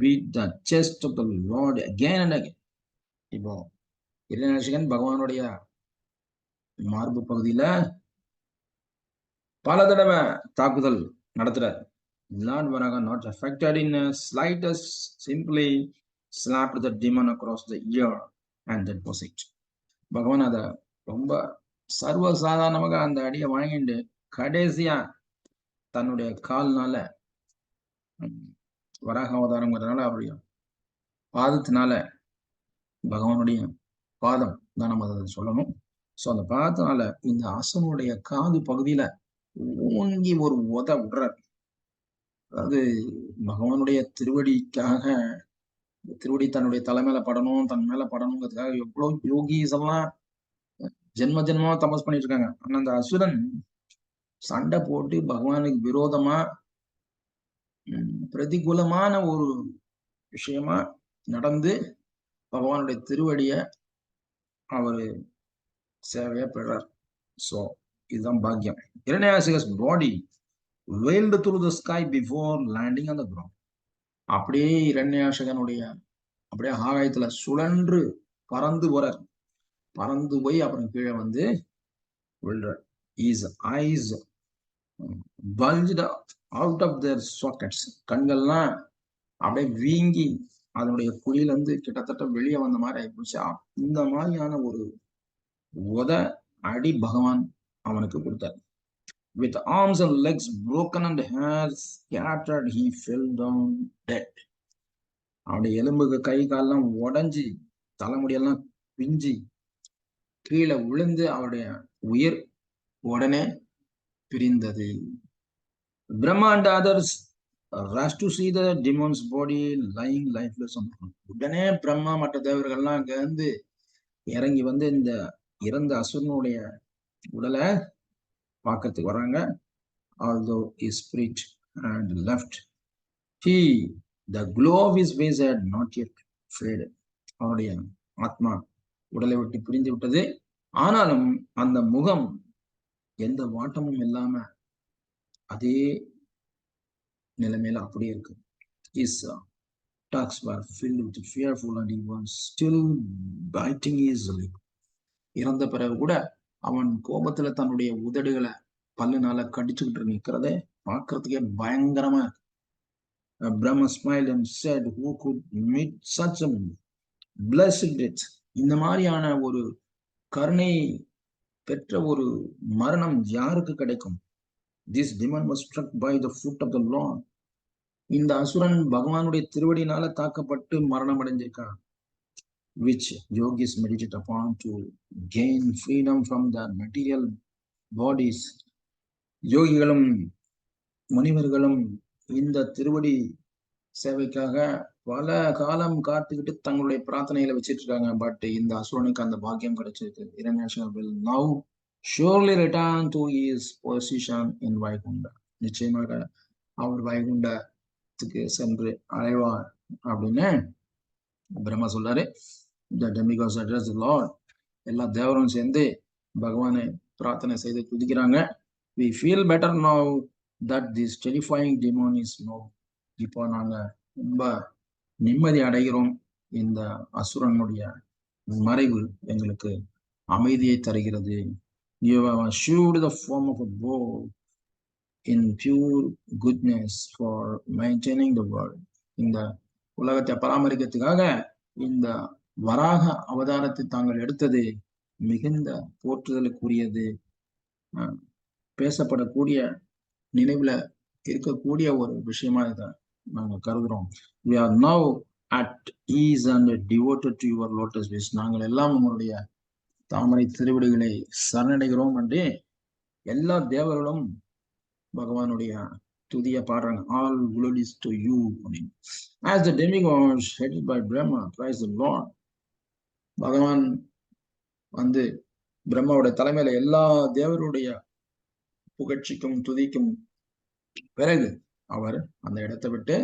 beat the chest of the Lord again and again. இப்போ இரண்யாக்ஷகன் பகவானுடைய மார்பு பகுதியில பல தடவை தாக்குதல் நடத்துறார். Lord Varaha not affected in a slightest, simply slapped the demon across the ear and that was it. பகவான் அத ரொம்ப சர்வசாதாரணமாக அந்த அடியை வாங்கிட்டு கடைசியா தன்னுடைய கால்னால, வராக அவதாரம்ங்கிறதுனால அவருடைய பாதத்தினால, பகவானுடைய பாதம் தான் நம்ம அதை சொல்லணும். ஸோ அந்த பாதத்தினால இந்த அசுரனுடைய காது பகுதியில ஓங்கி ஒரு உத விடுறார். அதாவது பகவானுடைய திருவடிக்காக, திருவடி தன்னுடைய தலைமையில படணும், தன் மேல படணுங்கிறதுக்காக எவ்வளவு யோகிஸ் எல்லாம் ஜென்ம ஜென்மமா தபஸ் பண்ணிட்டு இருக்காங்க. ஆனா அந்த அசுரன் சண்டை போட்டு பகவானுக்கு விரோதமா பிரதிகூலமான ஒரு விஷயமா நடந்து பகவானுடைய திருவடிய அவரு சேவையா பெறார். சோ இதுதான் பாக்கியம். இரண்யாக்ஷக's body wailed through the sky before landing on the ground. அப்படியே இரண்யாக்ஷகனுடைய அப்படியே ஆகாயத்துல சுழன்று பறந்து போறார். பறந்து போய் அப்புறம் கீழே வந்து விழுறார். His eyes bulged out of their sockets. கண்கள்லாம் அப்படியே வீங்கி அதனுடைய குழியில இருந்து கிட்டத்தட்ட வெளியே வந்த மாதிரி ஆயிடுச்சு. இந்த மாதிரியான ஒரு உத அடி பகவான் அவனுக்கு கொடுத்தார். With arms and legs broken and hair scattered, he fell down dead. அவனுடைய எலும்புக்கு கை காலெல்லாம் உடஞ்சி தலைமுடியெல்லாம் பிஞ்சி கீழே விழுந்து அவருடைய உயிர் உடனே பிரிந்தது. Brahma and others rushed to see the demon's body lying lifeless on the ground. உடனே பிரம்மா மற்ற தேவர்கள்லாம் அங்க இருந்து இறங்கி வந்து இந்த இறந்த அசுரனுடைய உடலை பார்க்கறதுக்கு வராங்க. Although his spirit had left, the glow of his face had not yet faded. அவனுடைய ஆத்மா உடலை விட்டு பிரிந்து விட்டது. ஆனாலும் அந்த முகம் எந்த வாட்டமும் இல்லாம அதே நிலைமையில அப்படியே இருக்கு. His tongues were filled with fearful and he was still biting his lip. இறந்த பிறகு கூட அவன் கோபத்துல தன்னுடைய உதடுகளை பல்லுனால கடிச்சுக்கிட்டு நிக்கிறதே பார்க்கறதுக்கே பயங்கரமா இருக்கு. Brahma smiled and said, who could meet such a blessed death? இந்த மாதிரியான ஒரு கருணை பெற்ற ஒரு மரணம் யாருக்கு கிடைக்கும்? This demon was struck by the foot of the Lord. இந்த அசுரன் பகவானுடைய திருவடியினால தாக்கப்பட்டு மரணம் அடைஞ்சிருக்கான். Which yogis meditate upon to gain freedom from their material bodies. யோகிகளும் முனிவர்களும் இந்த திருவடி சேவைக்காக பல காலம் காத்துக்கிட்டு தங்களுடைய பிரார்த்தனைகளை வச்சிட்டு இருக்காங்க. பட் இந்த அசுரனுக்கு அந்த பாக்கியம் கிடைச்சிருக்கு. இரண்யாக்ஷகன் will now surely return to his position in Vaikunta. நிச்சயமாக அவர் வைகுண்டத்துக்கு சென்று அடைவார் அப்படின்னு பிரம்மா சொல்றாரு. The demigods address the Lord. எல்லா தேவரும் சேர்ந்து பகவானை பிரார்த்தனை செய்து துதிக்கிறாங்க. We feel better now that this terrifying demon is no. இப்போ நாங்க ரொம்ப நிம்மதி அடைகிறோம். இந்த அசுரனுடைய மறைவு எங்களுக்கு அமைதியை தருகிறது. You have assured the form of a bow in pure goodness for maintaining the world. இந்த உலகத்தை பராமரிக்கிறதுக்காக இந்த வராக அவதாரத்தை தாங்கள் எடுத்தது மிகுந்த போற்றுதலுக்குரியது, பேசப்படக்கூடிய நினைவுல இருக்கக்கூடிய ஒரு விஷயமா இதை நாங்க கருதுறோம். We are now at ease and devoted to your lotus feet. நாங்கள் எல்லாம் உங்களுடைய தாமரை திருவடிகளை சரணடைகிறோம் என்று எல்லா தேவர்களும் பகவானுடைய துதிய பாடுறாங்க. All glories to you. As the demigods headed by Brahma praise the Lord. பகவான் வந்து பிரம்மாவோட தலைமையில எல்லா தேவருடைய புகழ்ச்சிக்கும் துதிக்கும் பிறகு அவர் அந்த இடத்தை விட்டு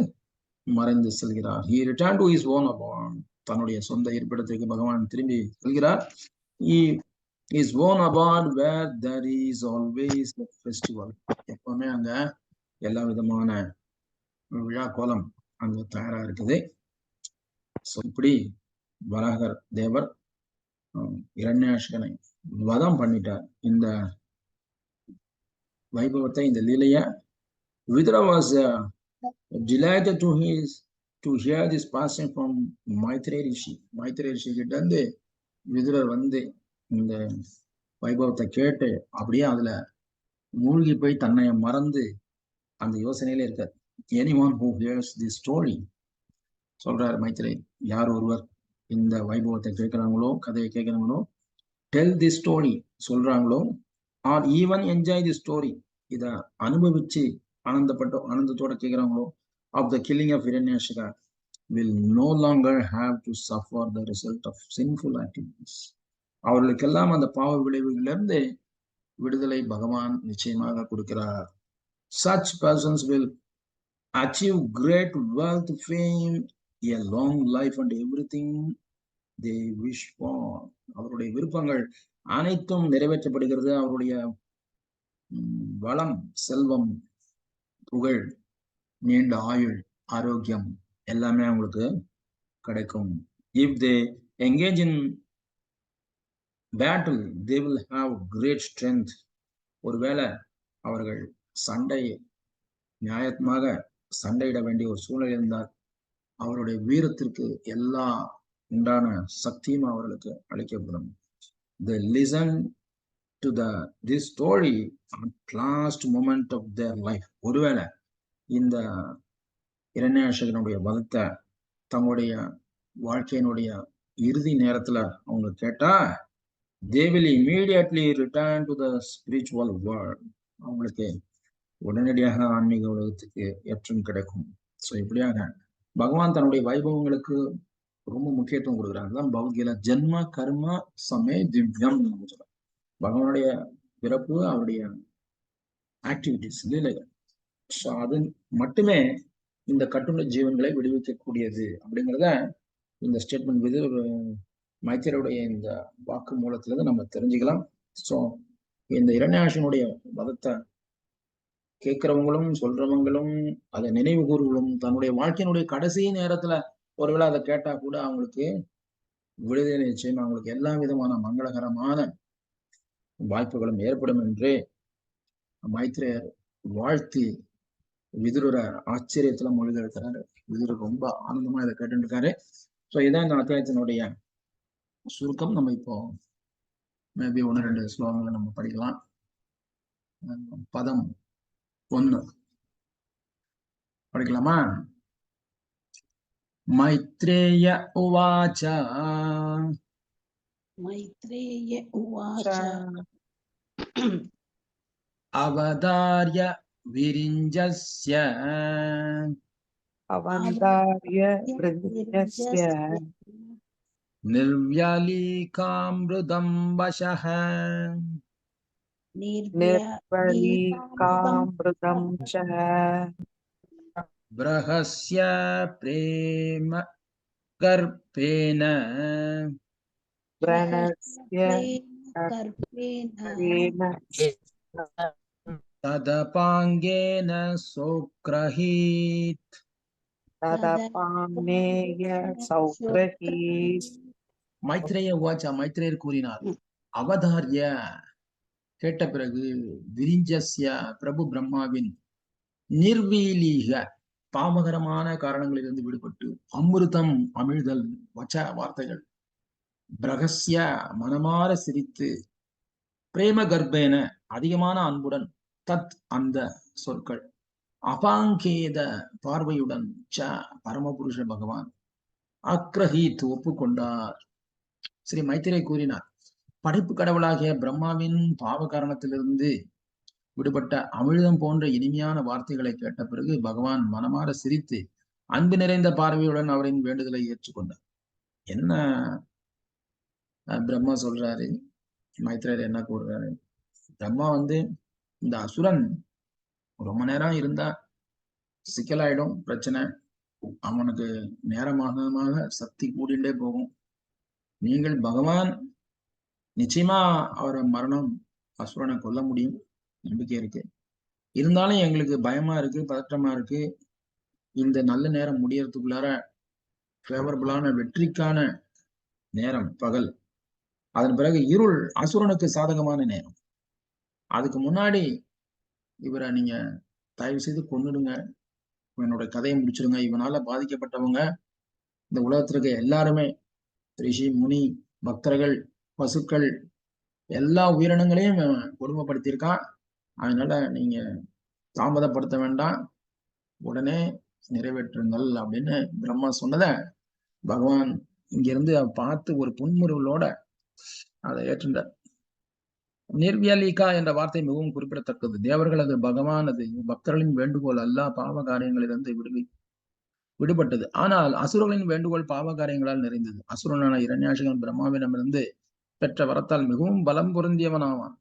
மறைந்து செல்கிறார். He returned to his own abode. தன்னுடைய சொந்த இருப்பிடத்திற்கு பகவான் திரும்பி செல்கிறார். He is own abode where there is always a festival. எப்பவுமே அங்க எல்லா விதமான விழா கோலம் அங்க தயாரா இருக்குது. இப்படி வராகர் தேவர் இரண்யாட்சகனை வதம் பண்ணிட்டார். இந்த வைபவத்தை, இந்த லீலைய Vidura was delighted to hear this passing from Maitreya Rishi. Maitreya Rishi கிட்ட இருந்து விதுரர் வந்து இந்த வைபவத்தை கேட்டு அப்படியே அதுல மூழ்கி போய் தன்னை மறந்து அந்த யோசனையில இருக்கார். Anyone who hears this story, சொல்றார் மைத்ரேய், யார் ஒருவர் இந்த வைபவத்தை கேட்கிறாங்களோ, கதையை கேட்கிறாங்களோ, tell this story சொல்றாங்களோ, or even enjoy this story, இத அனுபவிச்சு ஆனந்தத்தோட கேட்கிறாங்களோ, of the killing of Hiranyashika, will no longer have to suffer the result of sinful activities. அவர்களுக்கெல்லாம் அந்த பாவ விளைவுகளிலிருந்து விடுதலை பகவான் நிச்சயமாக கொடுக்கிறார். Such persons will achieve great wealth, fame, a long life and everything they wish for. அவருடைய விருப்பங்கள் அனைத்தும் நிறைவேற்றப்படுகிறது. அவருடைய வளம், செல்வம், புகழ், நீண்ட ஆயுள், ஆரோக்கியம் எல்லாமே அவங்களுக்கு கிடைக்கும். If they engage in battle, they will have great strength. ஒருவேளை அவர்கள் நியாயமாக சண்டையிட வேண்டிய ஒரு சூழ்நிலை இருந்தால் அவருடைய வீரத்திற்கு எல்லா உண்டான சக்தியும் அவர்களுக்கு அளிக்கப்படும். They listen to this story at last moment of their life. ஒருவேளை இந்த இரண்யாட்சகனுடைய வதத்தை தங்களுடைய வாழ்க்கையினுடைய இறுதி நேரத்துல அவங்க கேட்டா, they will immediately return to the spiritual world. அவங்களுக்கு உடனடியாக ஆன்மீக உலகத்துக்கு ஏற்றம் கிடைக்கும். ஸோ இப்படியாக பகவான் தன்னுடைய வைபவங்களுக்கு ரொம்ப முக்கியத்துவம் கொடுக்குறாங்க. தான் பகவத்கீதை ஜென்ம கர்ம சமே திவ்யம். பகவானுடைய பிறப்பு, அவருடைய ஆக்டிவிட்டிஸ், லீலைகள், ஸோ அது மட்டுமே இந்த கட்டுண்ட ஜீவன்களை விடுவிக்கக்கூடியது அப்படிங்கிறத இந்த ஸ்டேட்மெண்ட் விது மைத்திரருடைய இந்த வாக்கு மூலத்துல நம்ம தெரிஞ்சுக்கலாம். ஸோ இந்த இரண்யாட்சகனுடைய வதத்தை கேட்கிறவங்களும் சொல்றவங்களும் அதை நினைவு கூறுவங்களும் தன்னுடைய வாழ்க்கையினுடைய கடைசி நேரத்துல ஒருவேளை அதை கேட்டா கூட அவங்களுக்கு விடுதலை நிச்சயம், அவங்களுக்கு எல்லா விதமான மங்களகரமான வாய்ப்புகளும் ஏற்படும் என்று மைத்ரேயர் வாழ்த்தி விதுரரை ஆச்சரியத்துல மொழிபெயர்க்கிறாரு. விதுரர் ரொம்ப ஆனந்தமா இதை கேட்டு இருக்காரு. ஸோ இதான் இந்த அத்தியாயத்தினுடைய சுருக்கம். நம்ம இப்போ மேபி 1-2 ஸ்லோகங்களை நம்ம படிக்கலாம். பதம் 1 படிக்கலாமா? மைத்ரேய உவாச்ச அவதார்ய விரிஞ்சஸ்ய நிர்வ்யலீகாம்ருதம் வசஹ பிரஹஸ்ய பிரேம கர்ப்பேன ததபாங்கேன சோக்ரஹீத். மைத்ரேய உவாச்ச, மைத்ரேயர் கூறினார், அவதார்ய கேட்ட பிறகு, விரிஞ்சஸ்ய பிரபு பிரம்மாவின், நிர்வீலீக பாவகரமான காரணங்களிலிருந்து விடுபட்டு, அமிர்தம் அமிழ்தல், வச்ச வார்த்தைகள், பிரகஸ்ய மனமாற சிரித்து, பிரேம கர்ப்பேன அதிகமான அன்புடன், தத் அந்த சொற்கள், அபாங்கேத பார்வையுடன், ச பரமபுருஷ பகவான், அக்ரஹீத் ஒப்புக்கொண்டார். ஸ்ரீ மைத்திரேய கூறினார், படைப்பு கடவுளாகிய பிரம்மாவின் பாவ காரணத்திலிருந்து விடுபட்ட அமிழ்தம் போன்ற இனிமையான வார்த்தைகளை கேட்ட பிறகு பகவான் மனமாற சிரித்து அன்பு நிறைந்த பார்வையுடன் அவரின் வேண்டுதலை ஏற்றுக்கொண்டார். என்ன பிரம்மா சொல்றாரு, மைத்ரேயர் என்ன கூறுறாரு? பிரம்மா இந்த அசுரன் ரொம்ப நேரம் இருந்தா சிக்கலாயிடும், பிரச்சனை, அவனுக்கு நேரமாக சக்தி கூடிண்டே போகும். நீங்கள் பகவான் நிச்சயமா அவரை மரணம், அசுரனை கொல்ல முடியும், நம்பிக்கை இருக்கு. இருந்தாலும் எங்களுக்கு பயமா இருக்கு, பதற்றமா இருக்கு. இந்த நல்ல நேரம் முடியறதுக்குள்ளார ஃபேவரபிளான வெற்றிக்கான நேரம் பகல். அதன் பிறகு இருள் அசுரனுக்கு சாதகமான நேரம். அதுக்கு முன்னாடி இவரை நீங்க தயவு செய்து கொன்னுடுங்க, இவனோட கதையை முடிச்சிடுங்க. இவனால பாதிக்கப்பட்டவங்க இந்த உலகத்திற்கு எல்லாருமே, ரிஷி, முனி, பக்தர்கள், பசுக்கள், எல்லா உயிரினங்களையும் கொடுமைப்படுத்தியிருக்கான். அதனால நீங்க தாமதப்படுத்த வேண்டாம், உடனே நிறைவேற்றுங்கள் அப்படின்னு பிரம்மா சொன்னத பகவான் இங்கிருந்து பார்த்து ஒரு புன்முறுவலோட அதை ஏற்றுண்டார். நிர்வியலிகா என்ற வார்த்தை மிகவும் குறிப்பிடத்தக்கது. தேவர்களது பகவானது பக்தர்களின் வேண்டுகோள் அல்ல பாவ காரியங்களிலிருந்து விடுபட்டது. ஆனால் அசுரர்களின் வேண்டுகோள் பாவ காரியங்களால் நிறைந்தது. அசுரனான இரண்யாட்சகன் பிரம்மாவிடமிருந்து பெற்ற வரத்தால் மிகவும் பலம் பொருந்தியவனாவான்.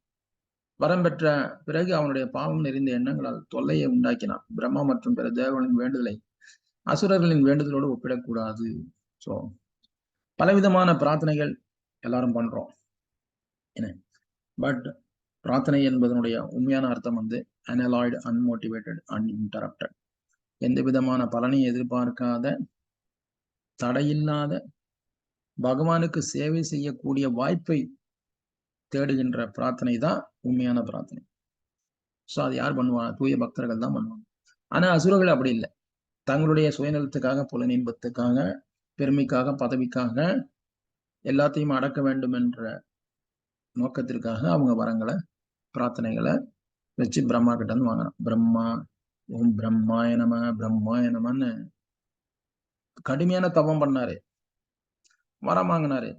வரம் பெற்ற பிறகு அவனுடைய பாவம் நிறைந்த எண்ணங்களால் தொல்லையை உண்டாக்கினான். பிரம்மா மற்றும் பிற தேவர்களின் வேண்டுதலை அசுரர்களின் வேண்டுதலோடு ஒப்பிடக்கூடாது. சோ பலவிதமான பிரார்த்தனைகள் எல்லாரும் பண்றோம் என்ன, பட் பிரார்த்தனை என்பதனுடைய உண்மையான அர்த்தம் வந்து அனலாய்டு, அன்மோட்டிவேட்டட், அன்இன்டரப்டட். எந்த விதமான பலனை எதிர்பார்க்காத, தடையில்லாத, பகவானுக்கு சேவை செய்யக்கூடிய வாய்ப்பை தேடுகின்ற பிரார்த்தனை தான் உண்மையான பிரார்த்தனை. ஸோ அது யார் பண்ணுவாங்க? தூய பக்தர்கள் தான் பண்ணுவாங்க. ஆனா அசுரர்கள் அப்படி இல்லை. தங்களுடைய சுயநலத்துக்காக, புலனின்பத்துக்காக, பெருமைக்காக, பதவிக்காக, எல்லாத்தையும் அடக்க வேண்டும் என்ற நோக்கத்திற்காக அவங்க வரங்களை, பிரார்த்தனைகளை வச்சு பிரம்மா கிட்ட இருந்து வாங்கலாம். பிரம்மா ஓம் பிரம்மாய நம, பிரம்மாய நமன்னு கடுமையான தவம் பண்ணாரு, வரம் வாங்கினாரு.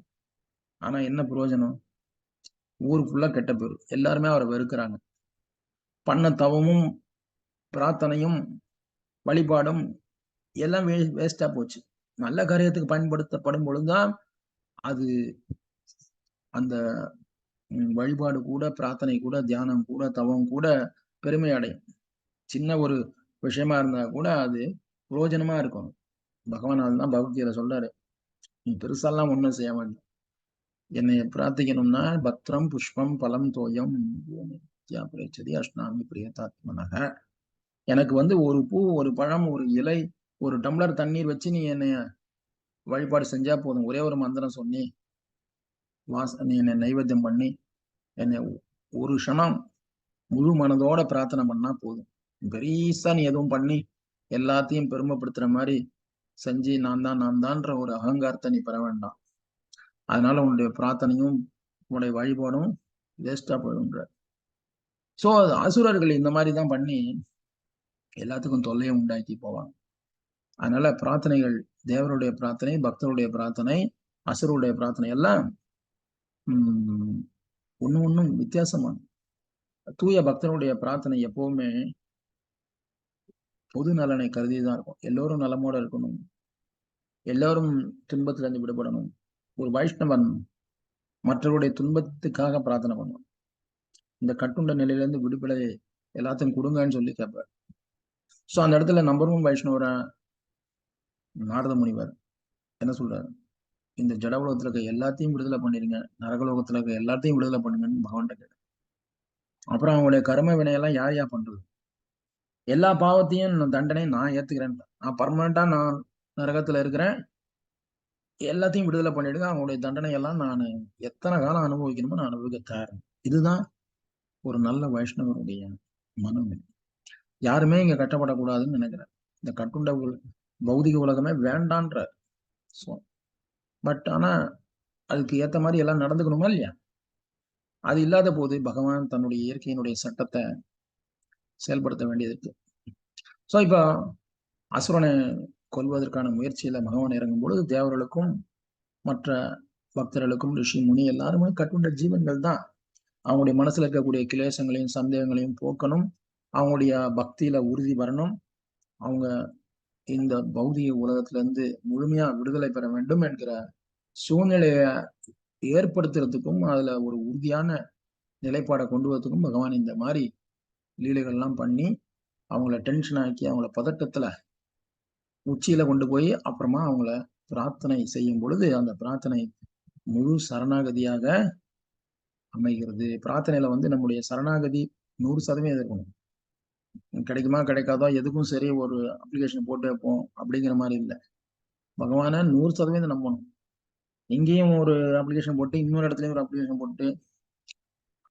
ஆனா என்ன பிரயோஜனம்? ஊர் ஃபுல்லா கெட்ட பேரு, எல்லாருமே அவரை வெறுக்கிறாங்க. பண்ண தவமும் பிரார்த்தனையும் வழிபாடும் எல்லாம் வேஸ்டா போச்சு. நல்ல காரியத்துக்கு பயன்படுத்தப்படும் பொழுதுதான் அது அந்த வழிபாடு கூட, பிரார்த்தனை கூட, தியானம் கூட, தவம் கூட பெருமை அடையும். சின்ன ஒரு விஷயமா இருந்தா கூட அது பிரயோஜனமா இருக்கும். பகவான் அதுதான் பகவத்கீதை சொல்றாரு, நீ பெருசாலாம் ஒண்ணும் செய்ய வேண்டாம், என்னைய பிரார்த்திக்கணும்னா பத்ரம் புஷ்பம் பலம் தோயம் அஷ்டாமி பிரியதாத்மனக. எனக்கு வந்து ஒரு பூ, ஒரு பழம், ஒரு இலை, ஒரு டம்ளர் தண்ணீர் வச்சு நீ என்னைய வழிபாடு செஞ்சா போதும். ஒரே ஒரு மந்திரம் சொன்னி நீ என்னை நைவேத்தியம் பண்ணி என்னை ஒரு க்ஷணம் முழு மனதோட பிரார்த்தனை பண்ணா போதும். பெரியசா நீ எதுவும் பண்ணி எல்லாத்தையும் பெருமைப்படுத்துற மாதிரி செஞ்சு நான் தான்ற ஒரு அகங்காரத்தை நீ பெற வேண்டாம். அதனால உன்னுடைய பிரார்த்தனையும் உன்னுடைய வழிபாடும் வேஸ்டா போயிடுன்ற. சோ அசுரர்கள் இந்த மாதிரி தான் பண்ணி எல்லாத்துக்கும் தொல்லையை உண்டாக்கி போவாங்க. அதனால பிரார்த்தனைகள், தேவருடைய பிரார்த்தனை, பக்தருடைய பிரார்த்தனை, அசுரருடைய பிரார்த்தனை எல்லாம் ஒன்னும் வித்தியாசமான. தூய பக்தனுடைய பிரார்த்தனை எப்பவுமே பொது நலனை கருதிதான் இருக்கும். எல்லோரும் நலமோட இருக்கணும், எல்லாரும் துன்பத்துல இருந்து விடுபடணும். ஒரு வைஷ்ணவன் மற்றவருடைய துன்பத்துக்காக பிரார்த்தனை பண்ணுவான். இந்த கட்டுண்ட நிலையிலிருந்து விடுபட எல்லாத்தையும் கொடுங்கன்னு சொல்லி கேட்பார். சோ அந்த இடத்துல நம்பர் 1 வைஷ்ணவரா நாரத முனிவர் என்ன சொல்றாரு? இந்த ஜடவுலகத்துல இருக்க எல்லாத்தையும் விடுதலை பண்ணிருங்க, நரகலோகத்துல இருக்க எல்லாத்தையும் விடுதலை பண்ணுங்கன்னு பகவான் கேட்டார். அப்புறம் அவங்களுடைய கர்ம வினையெல்லாம் யார் பண்றது? எல்லா பாவத்தையும் தண்டனை நான் ஏத்துக்கிறேன், நான் பர்மனண்டா நான் நரகத்துல இருக்கிறேன், எல்லாத்தையும் விடுதலை பண்ணிடுங்க, அவங்களுடைய தண்டனை எல்லாம் நான் எத்தனை காலம் அனுபவிக்கணுமோ நான் அனுபவிக்க தயார். இதுதான் ஒரு நல்ல வைஷ்ணவருடைய மனநிலை. யாருமே இங்க கட்டப்படக்கூடாதுன்னு நினைக்கிறேன். இந்த கட்டுண்ட பௌதிக உலகமே வேண்டான்ற. பட் ஆனா அதுக்கு ஏத்த மாதிரி எல்லாம் நடந்துக்கணுமா இல்லையா? அது இல்லாத போது பகவான் தன்னுடைய இயற்கையினுடைய சட்டத்தை செயல்படுத்த வேண்டியது இருக்கு. சோ இப்ப அசுரனை கொல்வதற்கான முயற்சியில பகவான் இறங்கும் பொழுது தேவர்களுக்கும் மற்ற பக்தர்களுக்கும், ரிஷி முனி எல்லாருமே கட்டுண்ட ஜீவன்கள் தான். அவங்களுடைய மனசுல இருக்கக்கூடிய கிளேசங்களையும் சந்தேகங்களையும் போக்கணும், அவங்களுடைய பக்தியில உறுதி வரணும், அவங்க இந்த பௌதிக உலகத்துல இருந்து முழுமையா விடுதலை பெற வேண்டும் என்கிற சூழ்நிலைய ஏற்படுத்துறதுக்கும், அதுல ஒரு உறுதியான நிலைப்பாடை கொண்டு வரதுக்கும் பகவான் இந்த மாதிரி லீலைகள்லாம் பண்ணி அவங்கள டென்ஷன் ஆக்கி அவங்கள பதட்டத்துல உச்சியில கொண்டு போய் அப்புறமா அவங்கள பிரார்த்தனை செய்யும் பொழுது அந்த பிரார்த்தனை முழு சரணாகதியாக அமைகிறது. பிரார்த்தனையில வந்து நம்முடைய சரணாகதி 100% இருக்கணும். கிடைக்குமா கிடைக்காதோ எதுக்கும் சரி ஒரு அப்ளிகேஷன் போட்டு வைப்போம் அப்படிங்கிற மாதிரி இல்லை. பகவானை 100% நம்பணும். இங்கேயும் ஒரு அப்ளிகேஷன் போட்டு இன்னொரு இடத்துலயும் ஒரு அப்ளிகேஷன் போட்டு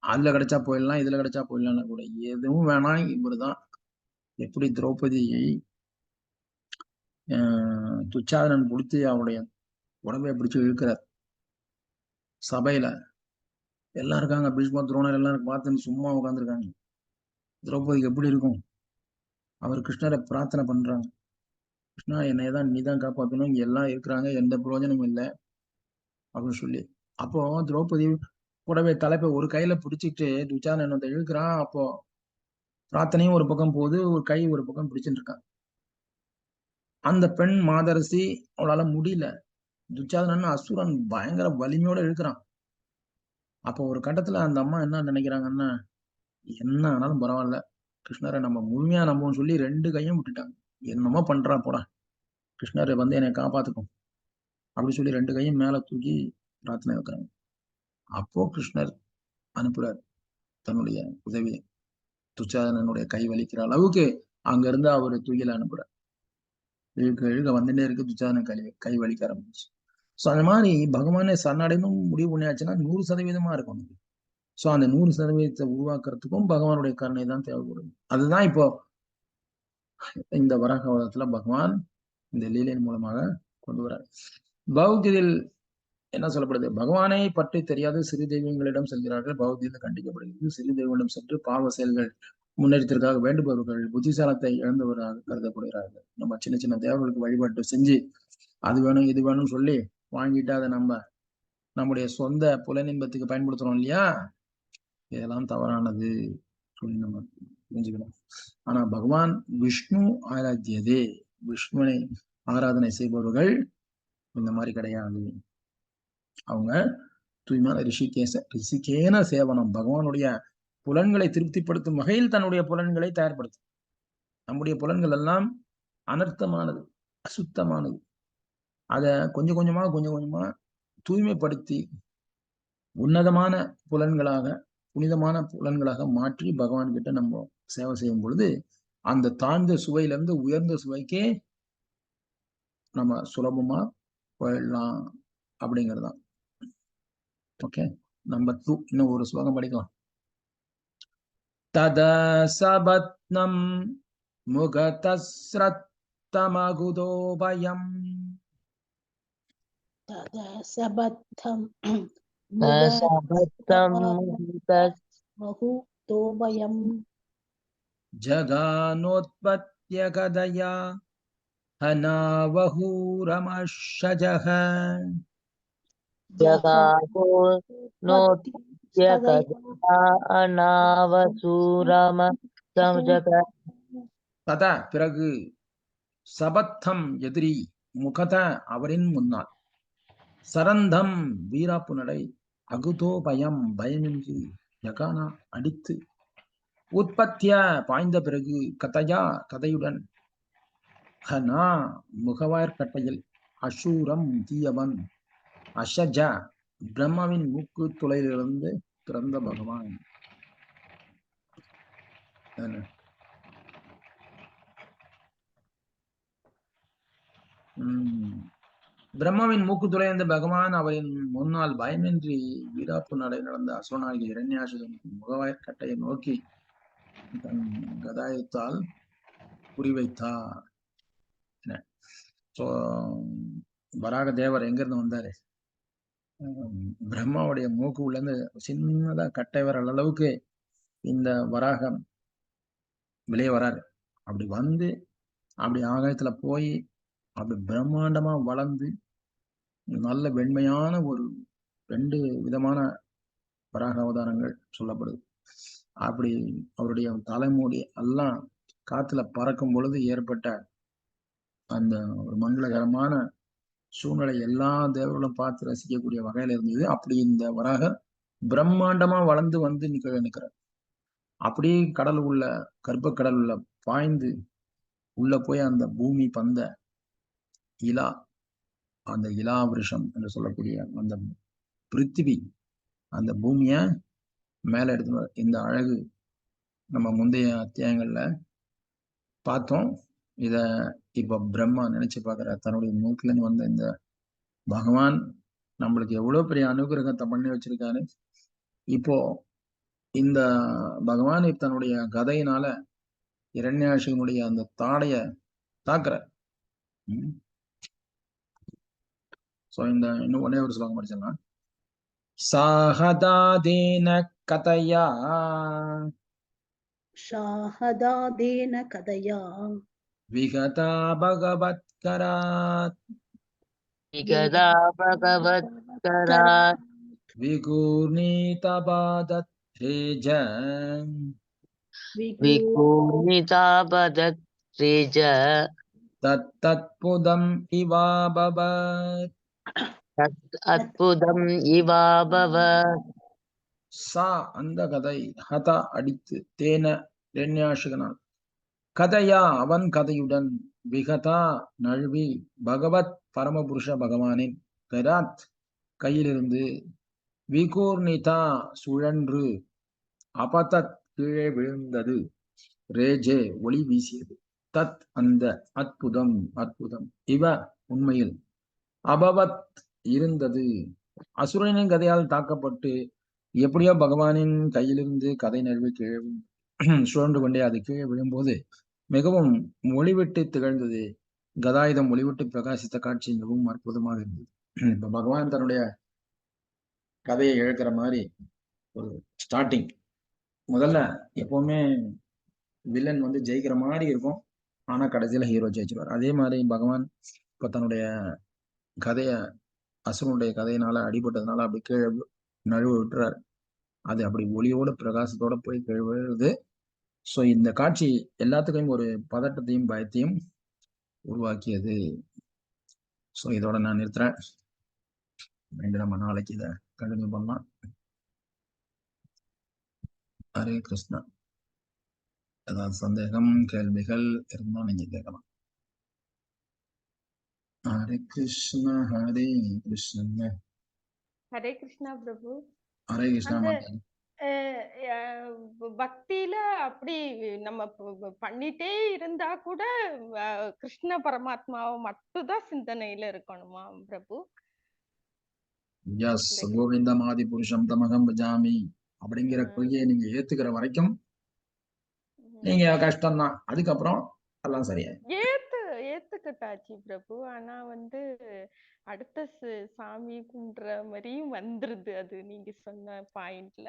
அதுல கிடைச்சா போயிடலாம் இதுல கிடைச்சா போயிடலாம் கூட எதுவும் வேணாம். இவருதான் எப்படி திரௌபதியை துச்சாதனன் பிடிச்சி அவருடைய உடம்பை பிடிச்சு இழுக்கிறார். சபையில எல்லாம் இருக்காங்க, பீஷ்ம துரோணர் எல்லாரும் பார்த்துன்னு சும்மா உட்காந்துருக்காங்க. திரௌபதிக்கு எப்படி இருக்கும்? அவர் கிருஷ்ணரை பிரார்த்தனை பண்றாங்க, கிருஷ்ணா என்னையதான் நீதான் காப்பாற்றணும், இங்க எல்லாம் இருக்கிறாங்க, எந்த பிரயோஜனமும் இல்லை அப்படின்னு சொல்லி. அப்போ திரௌபதி கூடவே தலைப்பை ஒரு கையில பிடிச்சிட்டு துச்சாதனன் வந்து இழுக்கிறான். அப்போ பிரார்த்தனையும் ஒரு பக்கம் போகுது, ஒரு கை ஒரு பக்கம் பிடிச்சிட்டு இருக்கான். அந்த பெண் மாதரசி அவளால முடியல. துச்சாதனன் அசுரன் பயங்கர வலிமையோட இழுக்கிறான். அப்போ ஒரு கட்டத்துல அந்த அம்மா என்ன நினைக்கிறாங்கன்னா, என்ன ஆனாலும் பரவாயில்ல, கிருஷ்ணரை நம்ம முழுமையா நம்புவோம்னு சொல்லி 2 கையும் விட்டுட்டாங்க. என்னமோ பண்றா போடா, கிருஷ்ணரை வந்து என்னை காப்பாத்துக்கும் அப்படி சொல்லி 2 கையும் மேல தூக்கி பிரார்த்தனை வைக்கிறாங்க. அப்போ கிருஷ்ணர் அனுப்புறார் தன்னுடைய உதவியை. துச்சாதனனுடைய கை வலிக்கிற அளவுக்கு அங்க இருந்து அவர் தூக்கில அனுப்புறார். இழுக்க இழுக்க வந்துட்டே இருக்கு, துச்சாதனன் கை வலிக்க ஆரம்பிச்சு. ஸோ அந்த மாதிரி பகவானே சரணடையணும் முடிவு பண்ணியாச்சுன்னா 100% இருக்கும். ஸோ அந்த 100% உருவாக்குறதுக்கும் பகவானுடைய கருணை தான் தேவைப்படுது. அதுதான் இப்போ இந்த வராகவதத்துல பகவான் இந்த லீலையின் மூலமாக கொண்டு வரார். பௌத்தியில் என்ன சொல்லப்படுது? பகவானை பற்றி தெரியாத சிறு தெய்வங்களிடம் செல்கிறார்கள். பௌத்தியில் கண்டிக்கப்படுகிறது. சிறு தெய்வங்களிடம் சென்று பாவ செயல்கள் முன்னேற்றத்திற்காக வேண்டுபவர்கள் புத்திசாலத்தை இழந்தவராக கருதப்படுகிறார்கள். நம்ம சின்ன சின்ன தேவர்களுக்கு வழிபாட்டு செஞ்சு அது வேணும் இது வேணும்னு சொல்லி வாங்கிட்டு அதை நம்முடைய சொந்த புலனின்பத்துக்கு பயன்படுத்துறோம் இல்லையா? இதெல்லாம் தவறானது சொல்லி நம்ம புரிஞ்சுக்கணும். ஆனா பகவான் விஷ்ணு ஆராத்தியதே, விஷ்ணுவை ஆராதனை செய்பவர்கள் இந்த மாதிரி கிடையாது. அவங்க தூய்மையான ரிஷிகேன சேவனம், பகவானுடைய புலன்களை திருப்திப்படுத்தும் வகையில் தன்னுடைய புலன்களை தயார்படுத்தும். நம்முடைய புலன்கள் எல்லாம் அனர்த்தமானது, அசுத்தமானது. அத கொஞ்சம் கொஞ்சமா தூய்மைப்படுத்தி உன்னதமான புலன்களாக, புனிதமான புலன்களாக மாற்றி பகவான் கிட்ட நம்ம சேவை செய்யும் பொழுது அந்த தாழ்ந்த சுவையிலிருந்து உயர்ந்த சுவைக்கே நம்ம சுலபமா போயிடலாம் அப்படிங்கிறதுதான். ஓகே, நம்பர் 2 இன்னும் ஒரு ஸ்லோகம் படிக்கலாம். தத சபத்னம் முகதஸ்ரத்தமகுதோ பயம் தத சபத்தம் மகுதோ பயம் ஜகானோத்பத்ய கதயா ஹனாவஹூரமஷஜஹ ததா பிறகு சபத்தம் எதிரி முகத அவரின் முன்னால் சரந்தம் வீராப்பு நடை அகுதோ பயம் பயமின்றி யகானா அடித்து உற்பத்திய பாய்ந்த பிறகு கதையா கதையுடன் ஹனா முகவாய்க்கட்டையில் அசூரம் தீயவன் அஷஜ பிரம்மாவின் மூக்கு துளையிலிருந்து பிறந்த பகவான். பிரம்மாவின் மூக்கு துளைந்த பகவான் அவரின் முன்னால் பயமின்றி வீராப்பு நடை நடந்த அசுரனாகிய இரண்யாசுரன் முகவாய்க்கட்டையை நோக்கி தன் கதாயுத்தால் குறிவைத்தார். வராக தேவர் எங்க இருந்து வந்தாரு? பிரம்மாவுடைய மூக்கு உள்ள இருந்து சின்னதா கட்டை வர அளவுக்கு இந்த வராகம் வெளியே வராரு. அப்படி வந்து அப்படி ஆகாயத்துல போய் அப்படி பிரம்மாண்டமா வளர்ந்து நல்ல வெண்மையான ஒரு 2 விதமான வராக அவதாரங்கள் சொல்லப்படுது. அப்படி அவருடைய தலைமுடி எல்லாம் காத்துல பறக்கும் பொழுது ஏற்பட்ட அந்த ஒரு மங்களகரமான சூழ்நிலை எல்லா தேவர்களும் பார்த்து ரசிக்கக்கூடிய வகையில இருந்தது. அப்படி இந்த வராக பிரம்மாண்டமா வளர்ந்து வந்து நிக்கிறார். அப்படி கடல் உள்ள கர்ப்ப கடல் உள்ள பாய்ந்து உள்ள போய் அந்த பூமி பந்த இலா, அந்த இலா விருஷம் என்று சொல்லக்கூடிய அந்த பிருத்திவி, அந்த பூமிய மேல எடுத்து இந்த அழகு நம்ம முந்தைய அத்தியாயங்கள்ல பார்த்தோம். இத இப்ப பிரம்மா நினைச்சு பார்க்கிறார். தன்னுடைய மூக்குல இருந்து வந்த இந்த பகவான் நம்மளுக்கு எவ்வளவு பெரிய அனுகிரகத்தை பண்ணி வச்சிருக்காரு. இப்போ இந்த பகவான் தன்னுடைய கதையினால இரண்யாட்சியினுடைய அந்த தாடைய தாக்குறார். சோ இந்த இன்னும் ஒரே ஒரு ஸ்லோகம் படிச்சிடலாம். சாஹதாதேன கதையா शाहदादेन कथया விகதா பகவத்கராத் विगदा भगवत्करा விகூர்ணீதபாதத் ரேஜ विकूर्णिता पदत्रिज தத்தத்புதம் இவாபவத். तत् अद्भुतम् इवाभव சா அந்த கதை, ஹதா அடித்து, தேன இரண்யாட்சிகனால், கதையா அவன் கதையுடன், விகதா நழுவி, பகவத் பரமபுருஷ பகவானின் கராத் கையிலிருந்து, விகூர்ணிதா சுழன்று, அபதத் கீழே விழுந்தது, ரேஜே ஒளி வீசியது, தத் அந்த, அற்புதம் அற்புதம், இவ உண்மையில், அபவத் இருந்தது, அசுரனின் கதையால் தாக்கப்பட்டு எப்படியோ பகவானின் கையிலிருந்து கதை நழுவி கீழே சுழன்று கொண்டே அது கீழே விழும்போது மிகவும் ஒளிவிட்டு திகழ்ந்தது. கதாயுதம் ஒளிவிட்டு பிரகாசித்த காட்சி மிகவும் அற்புதமாக இருந்தது. இப்ப பகவான் தன்னுடைய கதையை இழக்கிற மாதிரி ஒரு ஸ்டார்டிங். முதல்ல எப்பவுமே வில்லன் வந்து ஜெயிக்கிற மாதிரி இருக்கும், ஆனா கடைசியில ஹீரோ ஜெயிச்சிருவார். அதே மாதிரி பகவான் இப்ப தன்னுடைய கதைய அசுரனுடைய கதையினால அடிபட்டதுனால அப்படி கீழே நழுவ விட்டுறாரு. அது அப்படி ஒளியோட பிரகாசத்தோட போய் கீழே விழுது. ஸோ இந்த காட்சி எல்லாத்துக்கும் ஒரு பதட்டத்தையும் பயத்தையும் உருவாக்கியது. ஸோ இதோட நான் நிறுத்துறேன். மீண்டும் நம்ம நாளைக்கு இதை கண்டினியூ பண்ணலாம். ஹரே கிருஷ்ணா. ஏதாவது சந்தேகம் கேள்விகள் இருந்தா நீங்க கேட்கலாம். ஹரே கிருஷ்ணா ஹரே கிருஷ்ண ஹரே கிருஷ்ணா பிரபு. ஹரே கிருஷ்ணா அந்த மாதா. பக்தியில அப்படி நம்ம பண்ணிட்டே இருந்தா கூட கிருஷ்ண பரமாத்மாவை மட்டும்தான் சிந்தனையில இருக்கணுமா பிரபு? எஸ், கோவிந்தம் ஆதி புருஷம் தமகம் பஜாமி அப்படிங்கிற கொள்கையை நீங்க ஏத்துக்கிற வரைக்கும் நீங்க கஷ்டம்தான். அதுக்கப்புறம் எல்லாம் சரியா ஏத்துக்கிட்டாச்சு பிரபு. ஆனா வந்து அடுத்த சாமி குன்ற மாதிரியும் வந்துருது அது நீங்க சொன்ன பாயிண்ட்ல.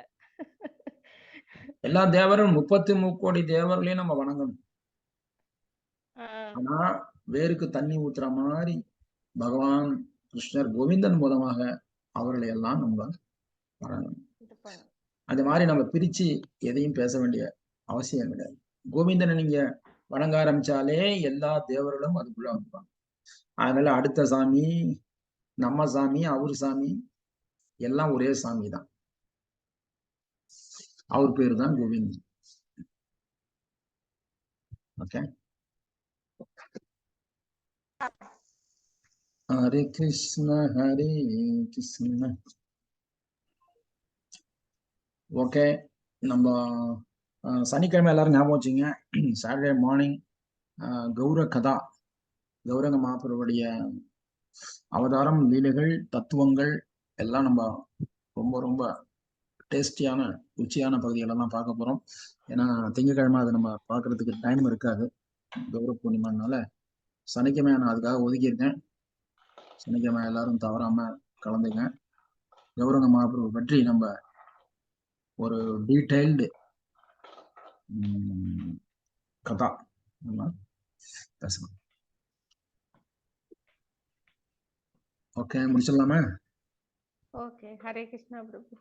எல்லா தேவரும் 33 தேவர்களையும் நம்ம வணங்கணும். ஆனா வேருக்கு தண்ணி ஊத்துற மாதிரி பகவான் கிருஷ்ணர் கோவிந்தன் மூலமாக அவர்களை எல்லாம் நம்ம வணங்கணும். அது மாதிரி நம்ம பிரிச்சு எதையும் பேச வேண்டிய அவசியம் கிடையாது. கோவிந்தனை நீங்க வணங்க ஆரம்பிச்சாலே எல்லா தேவர்களும் அதுக்குள்ள வந்துருவாங்க. அதனால அடுத்த சாமி, நம்ம சாமி, அவரு சாமி எல்லாம் ஒரே சாமி தான். அவர் பேரு தான் கோவிந்தன். ஓகே. ஹரே கிருஷ்ண ஹரே கிருஷ்ண. ஓகே, நம்ம சனிக்கிழமை எல்லாரும் ஞாபகம் வச்சுங்க. சாட்டர்டே மார்னிங் கௌர கதா, கௌரங்க மகாபிரபுடைய அவதாரம், லீலைகள், தத்துவங்கள் எல்லாம் நம்ம ரொம்ப ரொம்ப டேஸ்டியான ருச்சியான பகுதிகளெல்லாம் பார்க்க போறோம். ஏன்னா திங்கக்கிழமை அதை நம்ம பார்க்கறதுக்கு டைம் இருக்காது, கௌர பூர்ணிமானால. சனிக்கிழமை நான் அதுக்காக ஒதுக்கியிருக்கேன். சனிக்கிழமை எல்லாரும் தவறாம கலந்துங்க. கௌரங்க மகாபிரபு பற்றி நம்ம ஒரு டீடைல்டு கதா நம்ம பேசலாம். ஓகே, முடிச்சிடலாமா? ஓகே. ஹரே கிருஷ்ணா பிரபு.